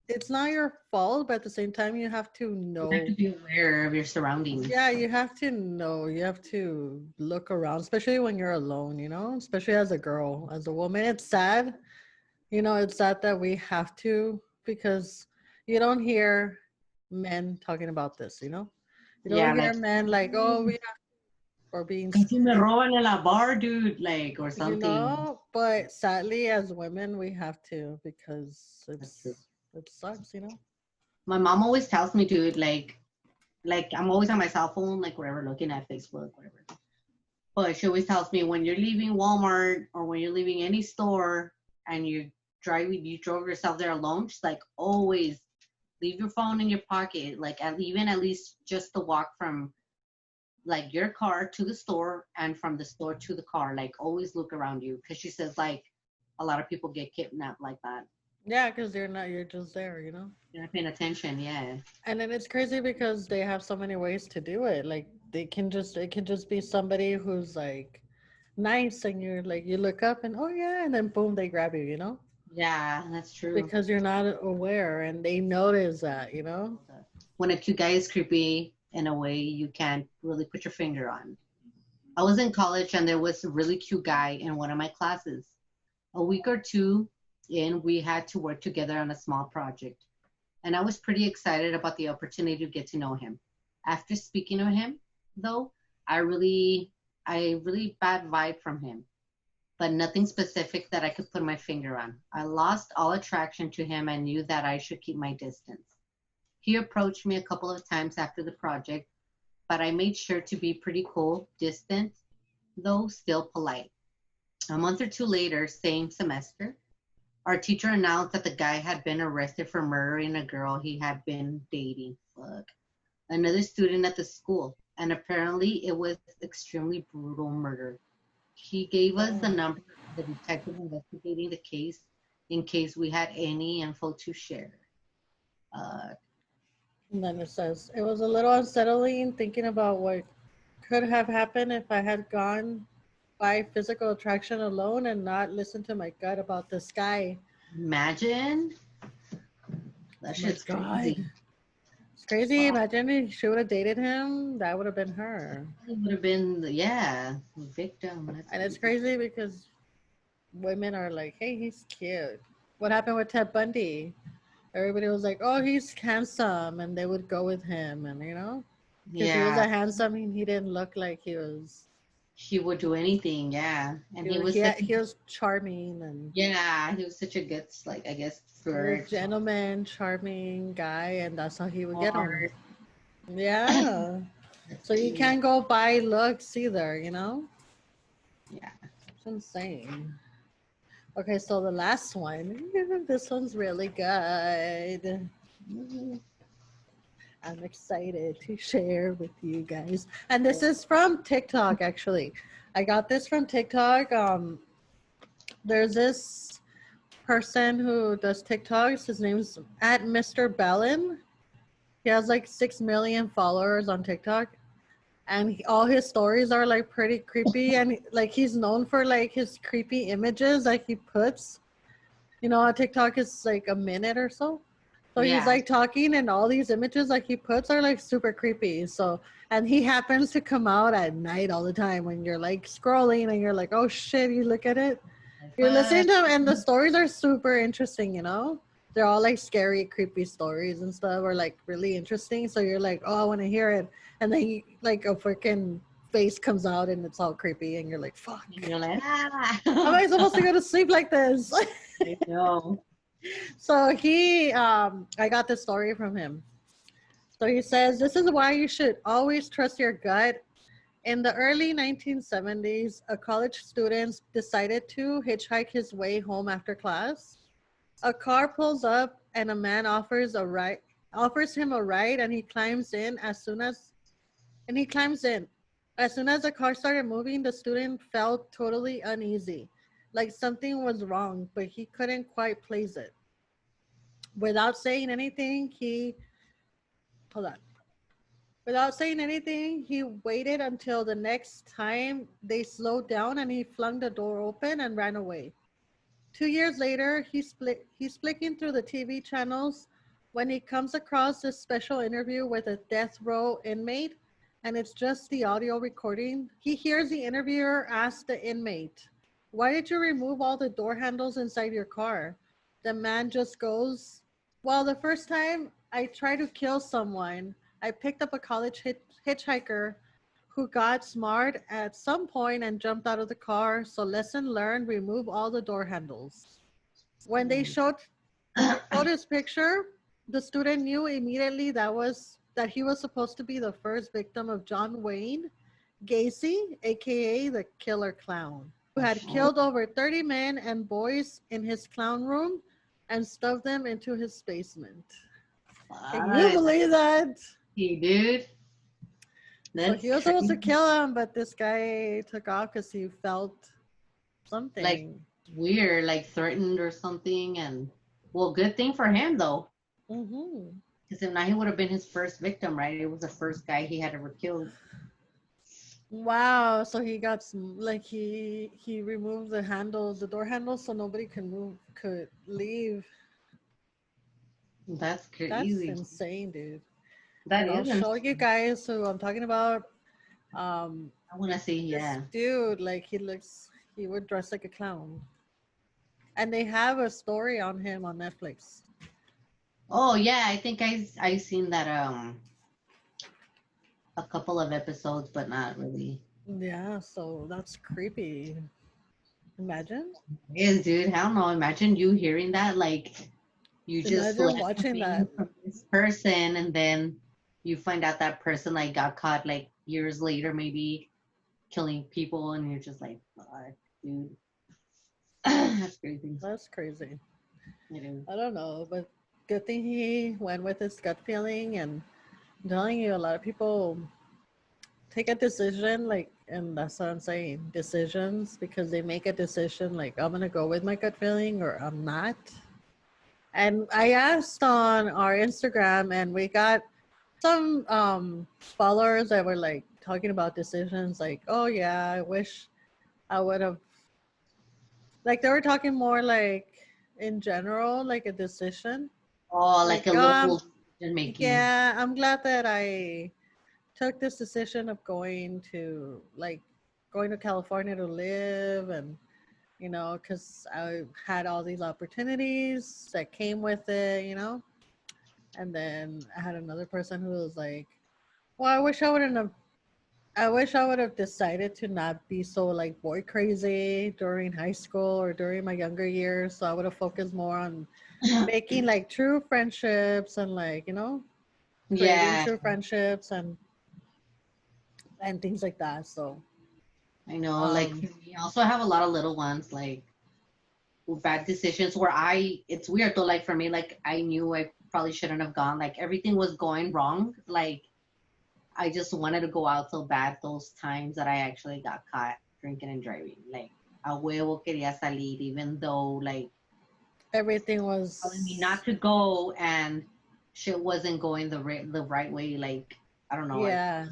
it's not your fault, but at the same time, you have to know. You have to be aware of your surroundings. Yeah, you have to know. You have to look around, especially when you're alone, you know, especially as a girl, as a woman. It's sad. You know, it's sad that we have to, because you don't hear men talking about this, you know? You don't Yeah, hear like, men like, oh, we have, or being, casi me roban en la bar, dude, like, or you something. know, but sadly, as women, we have to, because That's true. it sucks, you know? My mom always tells me, dude, like I'm always on my cell phone, like whatever, looking at Facebook, whatever. But she always tells me when you're leaving Walmart or when you're leaving any store and you drove yourself there alone, she's like, always Leave your phone in your pocket, like even at least just the walk from like your car to the store and from the store to the car. Like always look around you because she says like a lot of people get kidnapped like that. Yeah, because you're just there, You're not paying attention. Yeah. And then it's crazy because they have so many ways to do it. Like it can just be somebody who's like nice and you're like, you look up and oh yeah, and then boom, they grab you. Yeah, that's true. Because you're not aware and they notice that. When a cute guy is creepy in a way you can't really put your finger on. I was in college and there was a really cute guy in one of my classes. A week or two in, we had to work together on a small project. And I was pretty excited about the opportunity to get to know him. After speaking to him, though, I really bad vibe from him, but nothing specific that I could put my finger on. I lost all attraction to him and knew that I should keep my distance. He approached me a couple of times after the project, but I made sure to be pretty cool, distant, though still polite. A month or two later, same semester, our teacher announced that the guy had been arrested for murdering a girl he had been dating. Fuck. Another student at the school, and apparently it was extremely brutal murder. He gave us the number of the detective investigating the case in case we had any info to share. Uh, And then it says, it was a little unsettling thinking about what could have happened if I had gone by physical attraction alone and not listened to my gut about this guy. Imagine that Oh my shit's God. crazy. It's crazy. Wow. Imagine if she would have dated him. That would have been her. It would have been, yeah, victim. That's And it's crazy. crazy because women are like, hey, he's cute. What happened with Ted Bundy? Everybody was like, oh, he's handsome. And they would go with him. And, because he was Yeah, a handsome, he didn't look like he was. he would do anything. Yeah, and he was such. He was charming and Yeah, he was such a good, like I guess, he was flirt. gentleman, charming guy, and that's how he would get him. Smart. Yeah. So you Cute. can't go by looks either, Yeah. It's insane. Okay, so the last one. This one's really good. I'm excited to share with you guys. And this is from TikTok, actually. I got this from TikTok. There's this person who does TikToks. His name's at Mr. Bellin. He has like 6 million followers on TikTok. And all his stories are like pretty creepy. And like he's known for like his creepy images that he puts. TikTok is like a minute or so. So he's Yeah. like talking, and all these images like he puts are like super creepy. So, and he happens to come out at night all the time when you're like scrolling and you're like, oh shit, you look at it. You're listening to him, and the stories are super interesting, They're all like scary, creepy stories and stuff, or like really interesting. So you're like, oh, I want to hear it. And then like a freaking face comes out and it's all creepy, and you're like, fuck. And you're like, ah. How am I supposed to go to sleep like this? I know. So I got this story from him. So he says, this is why you should always trust your gut. In the early 1970s, a college student decided to hitchhike his way home after class. A car pulls up and a man offers him a ride, and he climbs in. As soon as the car started moving, the student felt totally uneasy, like something was wrong, but he couldn't quite place it. Without saying anything, hold on. Without saying anything, he waited until the next time they slowed down, and he flung the door open and ran away. 2 years later, he's flicking through the TV channels when he comes across this special interview with a death row inmate, and it's just the audio recording. He hears the interviewer ask the inmate, why did you remove all the door handles inside your car? The man just goes, well, the first time I tried to kill someone, I picked up a college hitchhiker who got smart at some point and jumped out of the car. So lesson learned, remove all the door handles. When they showed his picture, the student knew immediately that he was supposed to be the first victim of John Wayne Gacy, aka the Killer Clown, who had killed over 30 men and boys in his clown room and stuffed them into his basement. Can you believe that? Hey, dude. So That's he was supposed to crazy. kill him, but this guy took off because he felt Like something. weird, like threatened or something. And well, good thing for him though, Mm-hmm. because if not, he would have been his first victim, right? It was the first guy he had ever killed. Wow. So he got some, like he removed the handles, the door handles, so nobody could leave. That's That's crazy. insane, dude. That And I'll is show you insane. guys who I'm talking about. Um, I want to see, this yeah. dude, like he would dress like a clown. And they have a story on him on Netflix. Oh yeah, I think I seen that a couple of episodes, but not really. Yeah, so that's creepy. Imagine. Yes, dude. Hell no. Imagine you hearing that, like you just Imagine learned watching something that. from this person, and then you find out that person like got caught like years later, maybe killing people, and you're just like, fuck, dude. That's crazy. That's crazy. It is. I don't know, but good thing he went with his gut feeling. And I'm telling you, a lot of people take a decision, like, and that's what I'm saying, decisions, because they make a decision like, I'm gonna go with my gut feeling or I'm not. And I asked on our Instagram, and we got some followers that were like talking about decisions, like, oh yeah, I wish I would have, like, they were talking more like in general, like a decision, Oh, like, like a little decision making. yeah, I'm glad that I took this decision of going to California to live. And because I had all these opportunities that came with it. And then I had another person who was like, well, I wish I would have decided to not be so like boy crazy during high school or during my younger years. So I would have focused more on making like true friendships and like, creating Yeah, true friendships and things like that. So, I know. Like um, for me, I also have a lot of little ones, like bad decisions where it's weird though. Like for me, like I knew I probably shouldn't have gone. Like everything was going wrong. Like I just wanted to go out so bad those times that I actually got caught drinking and driving. Like a huevo quería salir, even though like everything telling me was, not to go and shit wasn't going the right way. Like I don't know. yeah,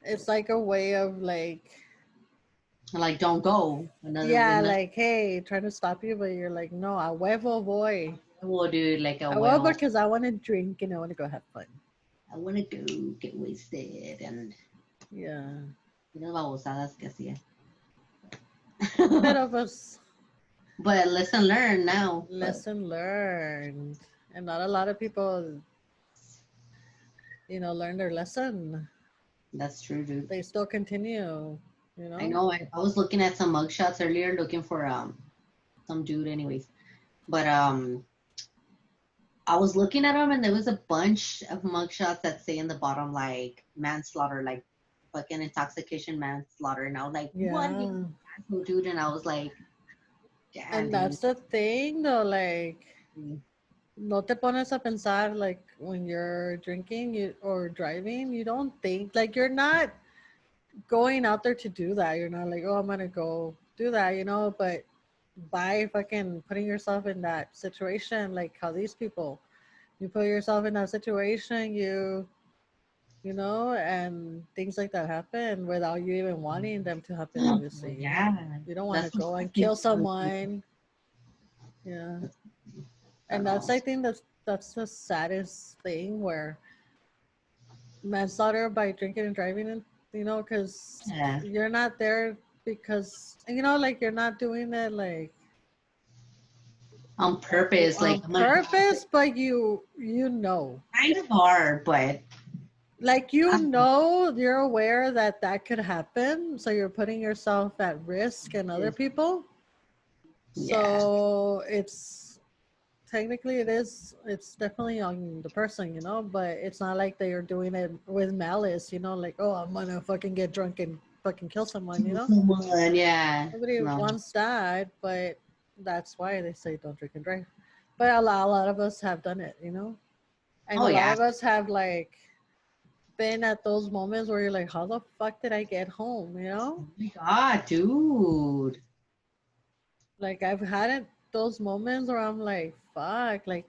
it's like a way of like, Like don't go. yeah, Another like, hey, trying to stop you, but you're like, no, a huevo boy. huevo, dude. Like a A huevo huevo. because I want to drink and I want to go have fun. I want to go get wasted and Yeah. unas babosadas que hacía. Bit of a But lesson learned now. But lesson learned. And not a lot of people, learn their lesson. that's true, dude. They still continue, you I know? know. I was looking at some mugshots earlier, looking for some dude, anyways. But I was looking at them, and there was a bunch of mugshots that say in the bottom like manslaughter, like fucking intoxication manslaughter, and I was like, what, you Yeah. asshole, dude? And I was like, damn, And dude. that's the thing though, like, no te pones a pensar, like, when you're drinking or driving, you don't think, like, you're not going out there to do that. You're not like, oh, I'm gonna go do that, but by fucking putting yourself in that situation, like how these people, you put yourself in that situation, and things like that happen without you even wanting them to happen, Well, obviously. yeah, You don't want to that's what go and fucking kill kills me. someone. Yeah. I don't And that's, know. I think that's the saddest thing, where manslaughter by drinking and driving, and because Yeah, you're not there because like you're not doing it on purpose. Like on I'm gonna purpose, but you kind of hard, but like I don't know. you're aware that that could happen, so you're putting yourself at risk and other people. Yeah. So it's definitely on the person, but it's not like they are doing it with malice, like, oh, I'm gonna fucking get drunk and fucking kill someone. Someone, yeah. Nobody No. wants that, but that's why they say don't drink and drive. But a lot of us have done it. And Oh a lot yeah. of us have like been at those moments where you're like, how the fuck did I get home? You know? Oh my God, dude. Like I've had it those moments where I'm like, fuck, like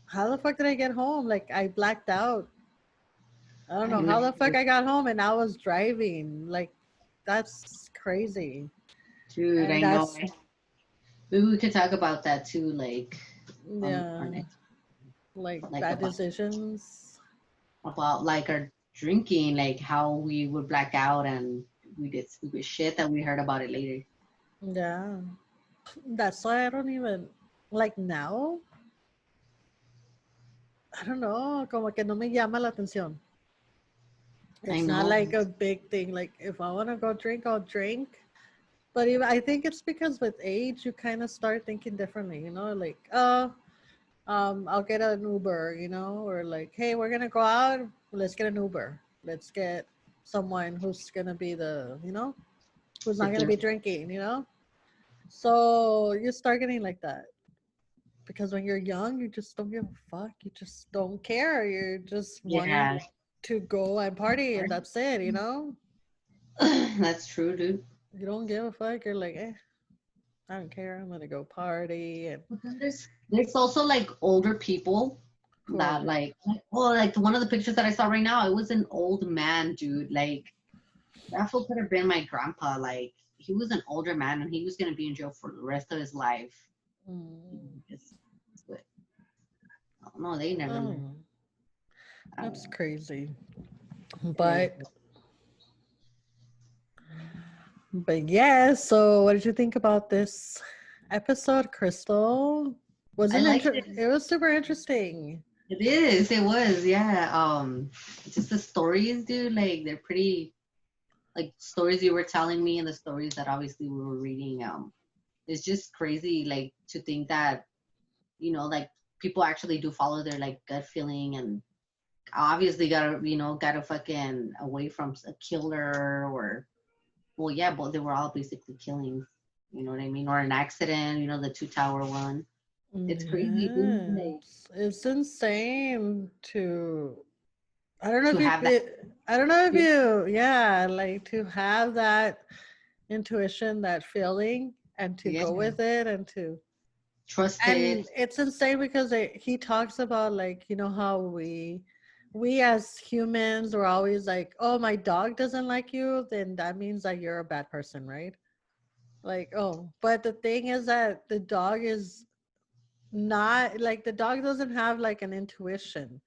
how the fuck did I get home? Like I blacked out. I don't I know how the fuck remember, I got home and I was driving. Like that's crazy. dude. And I know. that's Maybe we could talk about that too, like on our yeah, next, like like bad decisions. about like our drinking, like how we would black out and we did stupid shit that we heard about it later. Yeah. That's why I don't even like now. I don't know, como que no me llama la atención. I It's not know. like a big thing. Like if I want to go drink, I'll drink. But even, I think it's because with age, you kind of start thinking differently. You know, like I'll get an Uber. You know, or like, hey, we're gonna go out. Let's get an Uber. Let's get someone who's gonna be who's not gonna be drinking. You know, so you start getting like that because when you're young, you just don't give a fuck. You just don't care. You're just wanting Yeah, to go and party, and that's it. You know. that's true, dude. You don't give a fuck. You're like, I don't care. I'm gonna go party and But then there's also like older people who are that like one of the pictures that I saw right now, it was an old man, dude. Like that fool could have been my grandpa. Like he was an older man and he was gonna be in jail for the rest of his life. It's, but no, they never learn. oh, that's Um, crazy. it is. But yeah. So, what did you think about this episode, Crystal? Was I liked it. It was super interesting. It is. It was. Yeah. Just the stories, dude. Like they're pretty. Like stories you were telling me and the stories that obviously we were reading. It's just crazy. Like to think that like people actually do follow their like gut feeling and obviously gotta fucking away from a killer or well yeah, but they were all basically killings. You know what I mean? Or an accident. The two tower one. It's crazy, dude. Like Yes, it's insane to. I don't know to if you. have that. I don't know if Yeah. you. Yeah, like to have that intuition, that feeling, and to Yeah. go with it, and to. Trusted. And it's insane because he talks about like how we as humans are always like, oh, my dog doesn't like you, then that means that you're a bad person, right? Like, oh, but the thing is that the dog is not like the dog doesn't have like an intuition.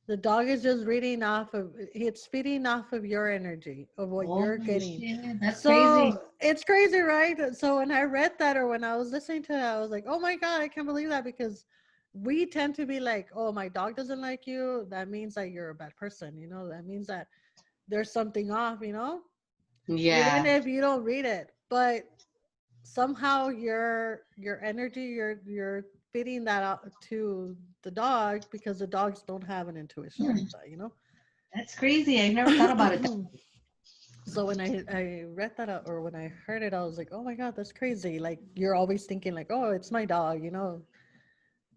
The dog is just reading off of it's feeding off of your energy of what you're Holy getting. shit, that's crazy. So it's crazy, right? So when I read that or when I was listening to it, I was like, oh my God, I can't believe that because we tend to be like, oh, my dog doesn't like you. That means that you're a bad person. That means that there's something off, even Yeah. if you don't read it. But somehow your energy, you're feeding that out to the dog because the dogs don't have an intuition like that. That's crazy. I never thought about it. So when I read that out or when I heard it, I was like, oh my God, that's crazy. Like you're always thinking like, oh, it's my dog,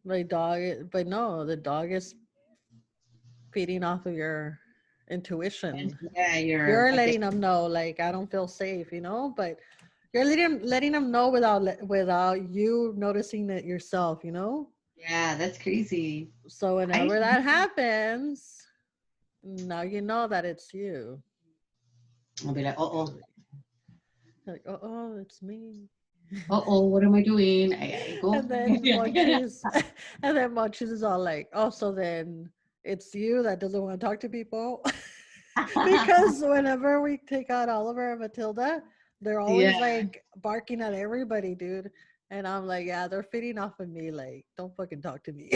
my dog. But no, the dog is feeding off of your intuition. Yeah, You're I guess. letting them know, like, I don't feel safe, but you're letting them know without you noticing it yourself. Yeah, that's crazy. So I whenever that happens, now you know that it's you. I'll be like, oh, Like, oh, it's me. what am I doing? I go. And then Monchis, and then Monchis is all like, oh, so then it's you that doesn't want to talk to people. Because whenever we take out Oliver and Matilda, they're always Yeah. like barking at everybody, dude. And I'm like, yeah, they're feeding off of me. Like, don't fucking talk to me.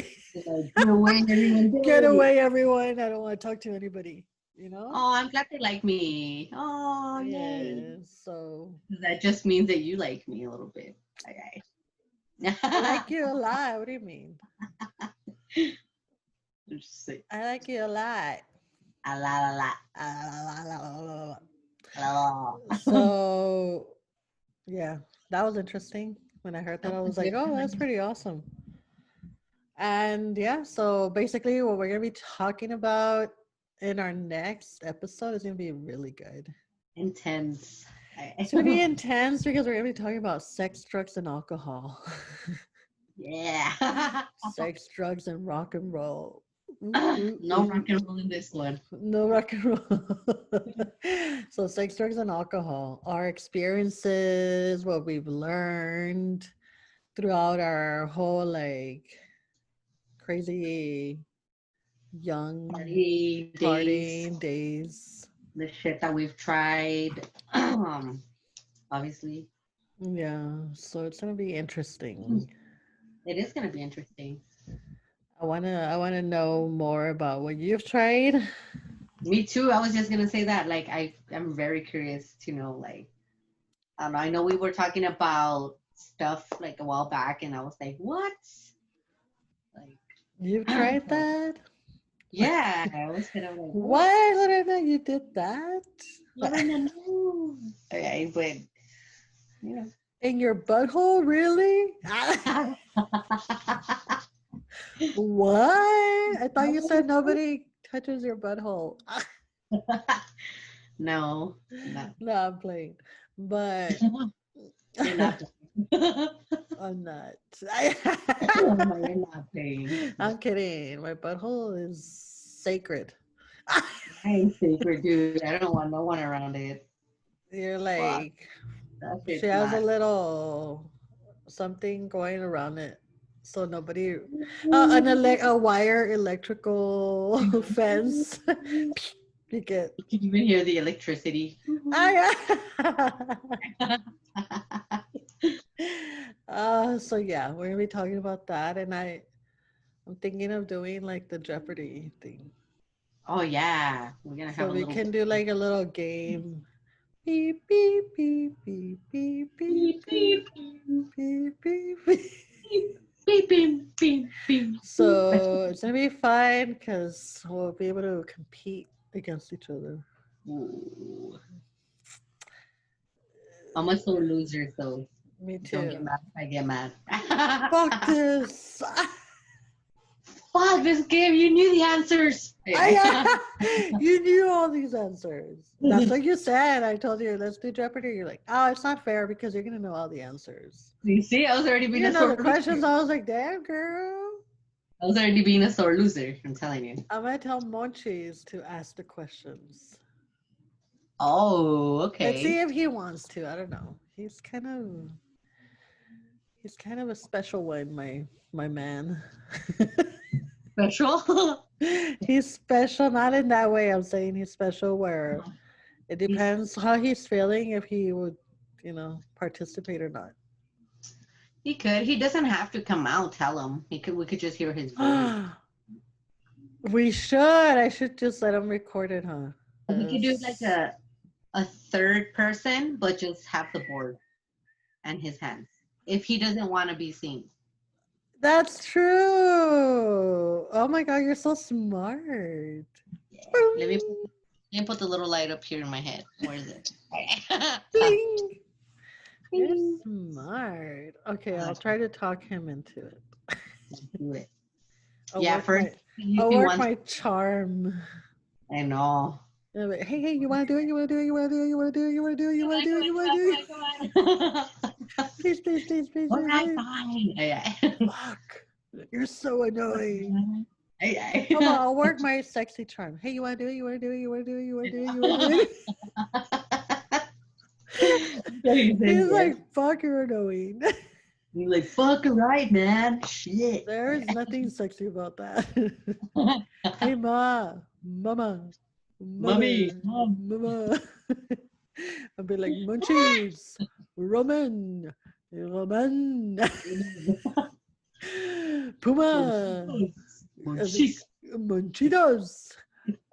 Like, get away, everyone. Get Get away. away, everyone. I don't want to talk to anybody. Oh, I'm glad they like me. Oh, yay. Yeah. So That just means that you like me a little bit. Okay. I like you a lot. What do you mean? Just say, I like you a lot. a la la la. Ah, la, la, la, la, la. La, la. So yeah, that was interesting. When I heard that, I was like, oh, that's Different. pretty awesome. And yeah, so basically, what we're gonna be talking about in our next episode is gonna be really good. Intense. It's gonna be intense because we're gonna be talking about sex, drugs, and alcohol. Yeah. Sex, drugs, and rock and roll. Ooh, ooh, No rock ooh. and roll in this one. No rock and roll. So, sex, drugs, and alcohol. Our experiences, what we've learned throughout our whole like crazy young Party days, partying days. the shit that we've tried. Obviously, Yeah, so it's gonna be interesting. it is gonna be interesting. I wanna know more about what you've tried. Me too. I was just gonna say that. Like, I'm very curious to know. Like, I don't know. I know we were talking about stuff like a while back, and I was like, what? Like, You've tried that? yeah. I was kind of like, What, Lorena? You did that? Lorena, no. Okay, but you know. In your butthole, really? What? I thought you said nobody touches your butthole. No, no. No, I'm playing. But You're not. I'm not. No, you're not paying. I'm kidding. My butthole is sacred. I ain't sacred, dude. I don't want no one around it. You're Fuck. like, That she shit's has a not. little something going around it. So nobody, a wire electrical fence. You get, You can even hear the electricity. so yeah, we're gonna be talking about that, and I'm thinking of doing like the Jeopardy thing. Oh yeah, we're gonna So have a we little can do like a little game. Beep beep beep beep beep beep beep beep beep beep beep. Beep. beep beep beep beep. So it's gonna be fun because we'll be able to compete against each other. Ooh. I'm a sore loser, so Me don't get too. mad if I get mad. Fuck this. Fuck this game. You knew the answers. You knew all these answers. That's what you said. I told you, let's do Jeopardy. You're like, oh, it's not fair because you're gonna know all the answers. You see, I was already You being a know sore the questions. loser. I was like, damn girl. I was already being a sore loser. I'm telling you. I'm gonna tell Monchis to ask the questions. Oh, Let's see okay. if he wants to. I don't know. He's kind of a special one, my man. Special. He's special, not in that way. I'm saying he's special where it depends how he's feeling if he would, participate or not. He could. He doesn't have to come out. Tell him. He could. We could just hear his voice. We should. I should just let him record it, huh? We could do like a third person, but just have the board and his hands. If he doesn't want to be seen. That's true. Oh my god, you're so smart. Let me put the little light up here in my head. Where is it? Bling. You're smart. Okay, I'll try to talk him into it. Do it. I'll Yeah, work first. I'll work my charm. I know. Yeah, but, hey, you want to do it? You want to do it? You want to do it? You want to do it? You want to do it? You want to do it? You want to do it? Please, please, please, please, All please. right, Please. fine. Yeah. Fuck. You're so annoying. Yeah. Come on, I'll work my sexy charm. Hey, you want to do it? You want to do it? You want to do it? You want to do it? You want to do it? He's like, fuck, you're annoying. You're like, fuck, right, man. Shit. There is nothing sexy about that. Hey, mama, Mommy, mom. mama. I'll be like, munchies, Roman, Puma, Munchies. Munchitos,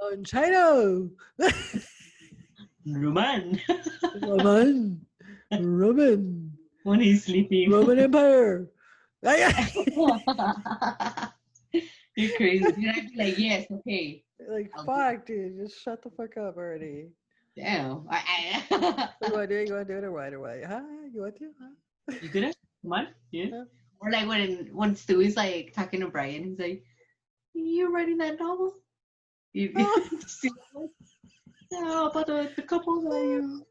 Monchino, Roman. Roman, When he's sleeping. Roman Empire. You're crazy. Dude, I'd be like, yes, okay. Like, fuck, dude, just shut the fuck up already. Damn. You want to do it? You want to do it or what? Or what? Huh? You want to? Huh? You did it? Come on. Yeah. Or like when Stewie's like talking to Brian, he's like, "You writing that novel? You see that one? Yeah, about the couple that you."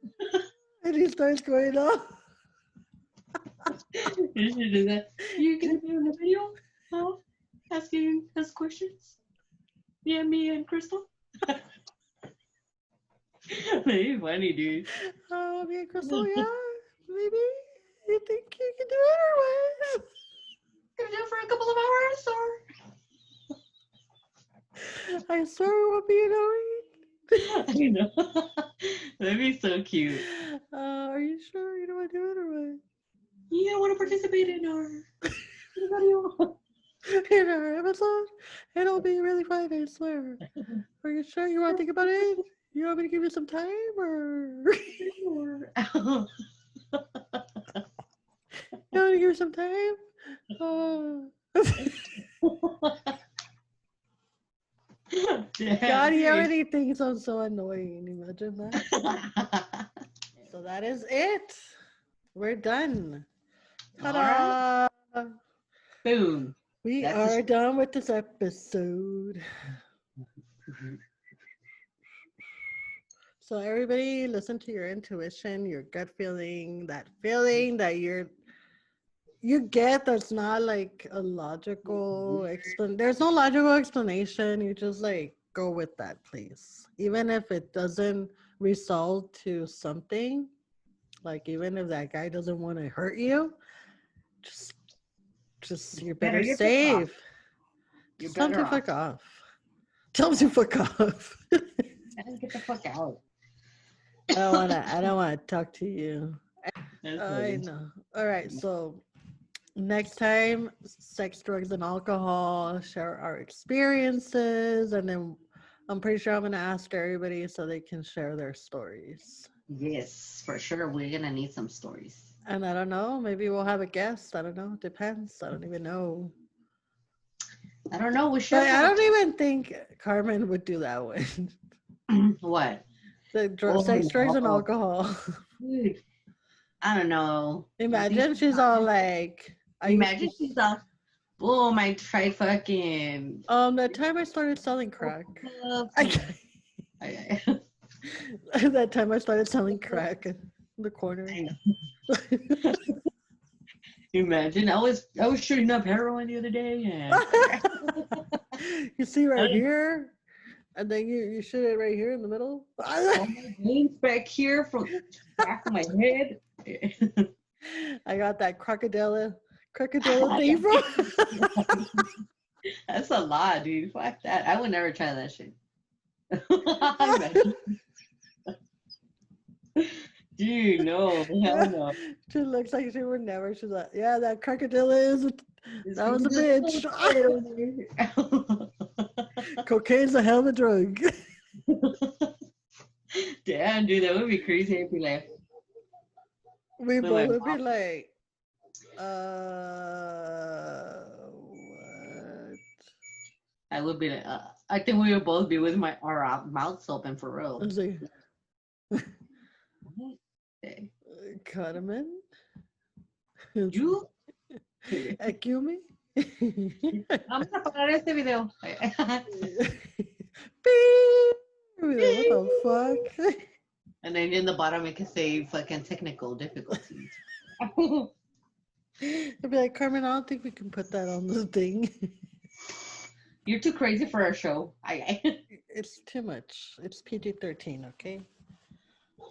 And he starts going off. You should do that. You gonna be on the video? Huh? Asking us questions? Yeah, me and Crystal. Maybe funny, dude. Oh, me and Crystal, yeah. Maybe you think you can do it or what? Gonna do it for a couple of hours, or I swear we won't be annoying. I know. That'd be so cute. Are you sure you don't want to do it or what? Yeah, I want to participate in our video. In our episode? It'll be really fun, I swear. Are you sure you want to think about it? You want me to give you some time or you want to give you some time? God, he already thinks I'm so annoying. Imagine that. So that is it. We're done. Ta-da! Boom. We That's are done with this episode. So everybody listen to your intuition, your gut feeling that you get that's not like a logical there's no logical explanation. You just like go with that, please. Even if it doesn't result to something, like even if that guy doesn't want to hurt you, just you're better safe. You're Just tell him better to off. fuck off. Tell him to fuck off. Get the fuck out. I don't wanna talk to you. That's I funny. know. All right, so next time, sex, drugs, and alcohol, share our experiences, and then I'm pretty sure I'm gonna ask everybody so they can share their stories. Yes, for sure. We're gonna need some stories. And I don't know, maybe we'll have a guest. I don't know. Depends. I don't even know. I don't know. We should But I have don't even think Carmen would do that one. what? The Oh, sex, drugs, and no. alcohol. Dude, I don't know. Imagine she's all like, Imagine she's all, boom, I tried fucking. that time I started selling crack. That time I started selling crack in the corner. Imagine I was shooting up heroin the other day, and You see right here, and then you shoot it right here in the middle. all my veins back here from the back of my head. I got that crocodile thing from. That's a lot, dude. Fuck that. I would never try that shit. Dude, no, hell no. She looks like she would never. She's like, yeah, that crocodile is. That was a bitch. Cocaine's a hell of a drug. Damn, dude, that would be crazy if we like. We But both my would be mom- like, what? I would be like, I think we would both be with our mouths open for I real. was like, Okay. Carmen? You? Excuse me? Vamos a parar este video. Beep. What the fuck? And then in the bottom it can say fucking technical difficulties. I'd be like, Carmen, I don't think we can put that on the thing. You're too crazy for our show. It's too much. It's PG-13, okay?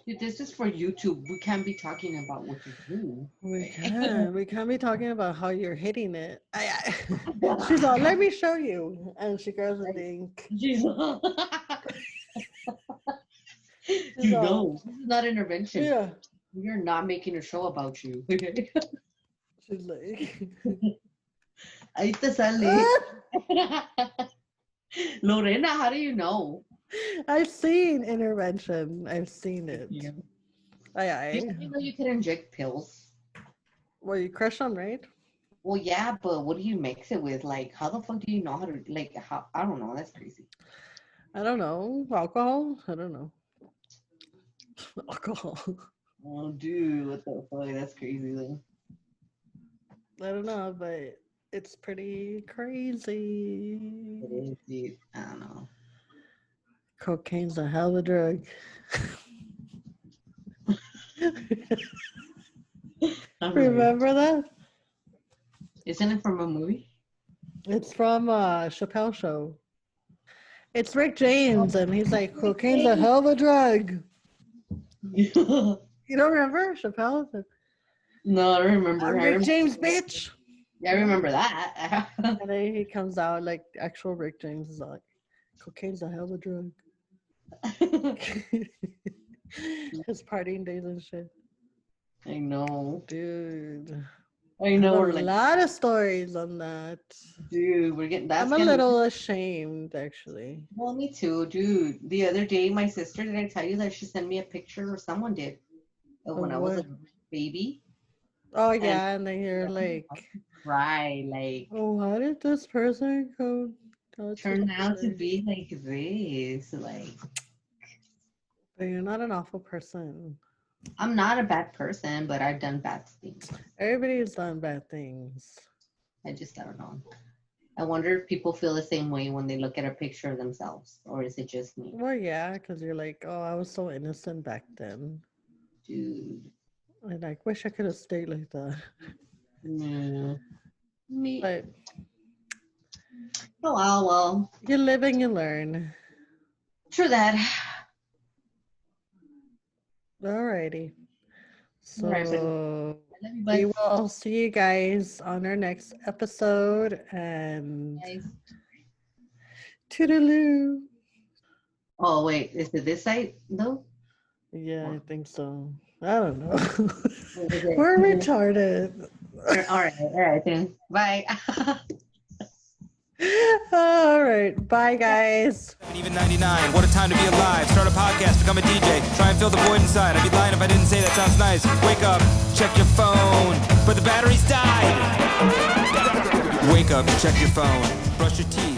Dude, this is for YouTube. We can't be talking about what you're doing. We can. We can't be talking about how you're hitting it. She's all, let me show you. And she grabs the thing. Dude, no, this is not intervention. Yeah. We're not making a show about you. She's like, Ahí te sale. Lorena, how do you know? I've seen intervention. I've seen it. Yeah. I You know you can inject pills. Well, you crush them, right? Well, yeah, but what do you mix it with? Like, how the fuck do you know how to, like, how? I don't know. That's crazy. I don't know. Alcohol? I don't know. Alcohol. Oh, dude, what the fuck? That's crazy, though. I don't know, but it's pretty crazy. It is, dude. I don't know. Cocaine's a hell of a drug. I'm really- Remember that? Isn't it from a movie? It's from Chappelle Show. It's Rick James, and he's like, cocaine's a hell of a drug. No, You don't remember Chappelle? I don't remember. I'm Rick James, bitch. Yeah, I remember that. And then he comes out like actual Rick James is like, cocaine's a hell of a drug. His partying days and shit. I know. Dude. I know. A We're like, lot of stories on that. dude, we're getting that's I'm a getting- little ashamed, actually. Well, me too, dude. The other day, my sister, did I tell you that she sent me a picture, or someone did, of when I was a what? baby? Oh, yeah, and then you're like, Right, like, oh, how did this person go to turn out to this? be like this. Like, But you're not an awful person. I'm not a bad person, but I've done bad things. Everybody's done bad things. I don't know. I wonder if people feel the same way when they look at a picture of themselves, or is it just me? Well, yeah, because you're like, oh, I was so innocent back then. Dude. I like wish I could have stayed like that. Yeah. Me. But Oh, well. you live and you learn. True that. Alrighty. All right, but- So I love you, we bud. will see you guys on our next episode, and Guys. toodaloo. Oh, wait. Is it this site, though? Yeah, I think so. I don't know. Or is it- We're retarded. All right, then. Bye. All right. Bye, guys. And even 99, what a time to be alive. Start a podcast, become a DJ, try and fill the void inside. I'd be lying if I didn't say that sounds nice. Wake up, check your phone, but the battery's died. Wake up, check your phone, brush your teeth.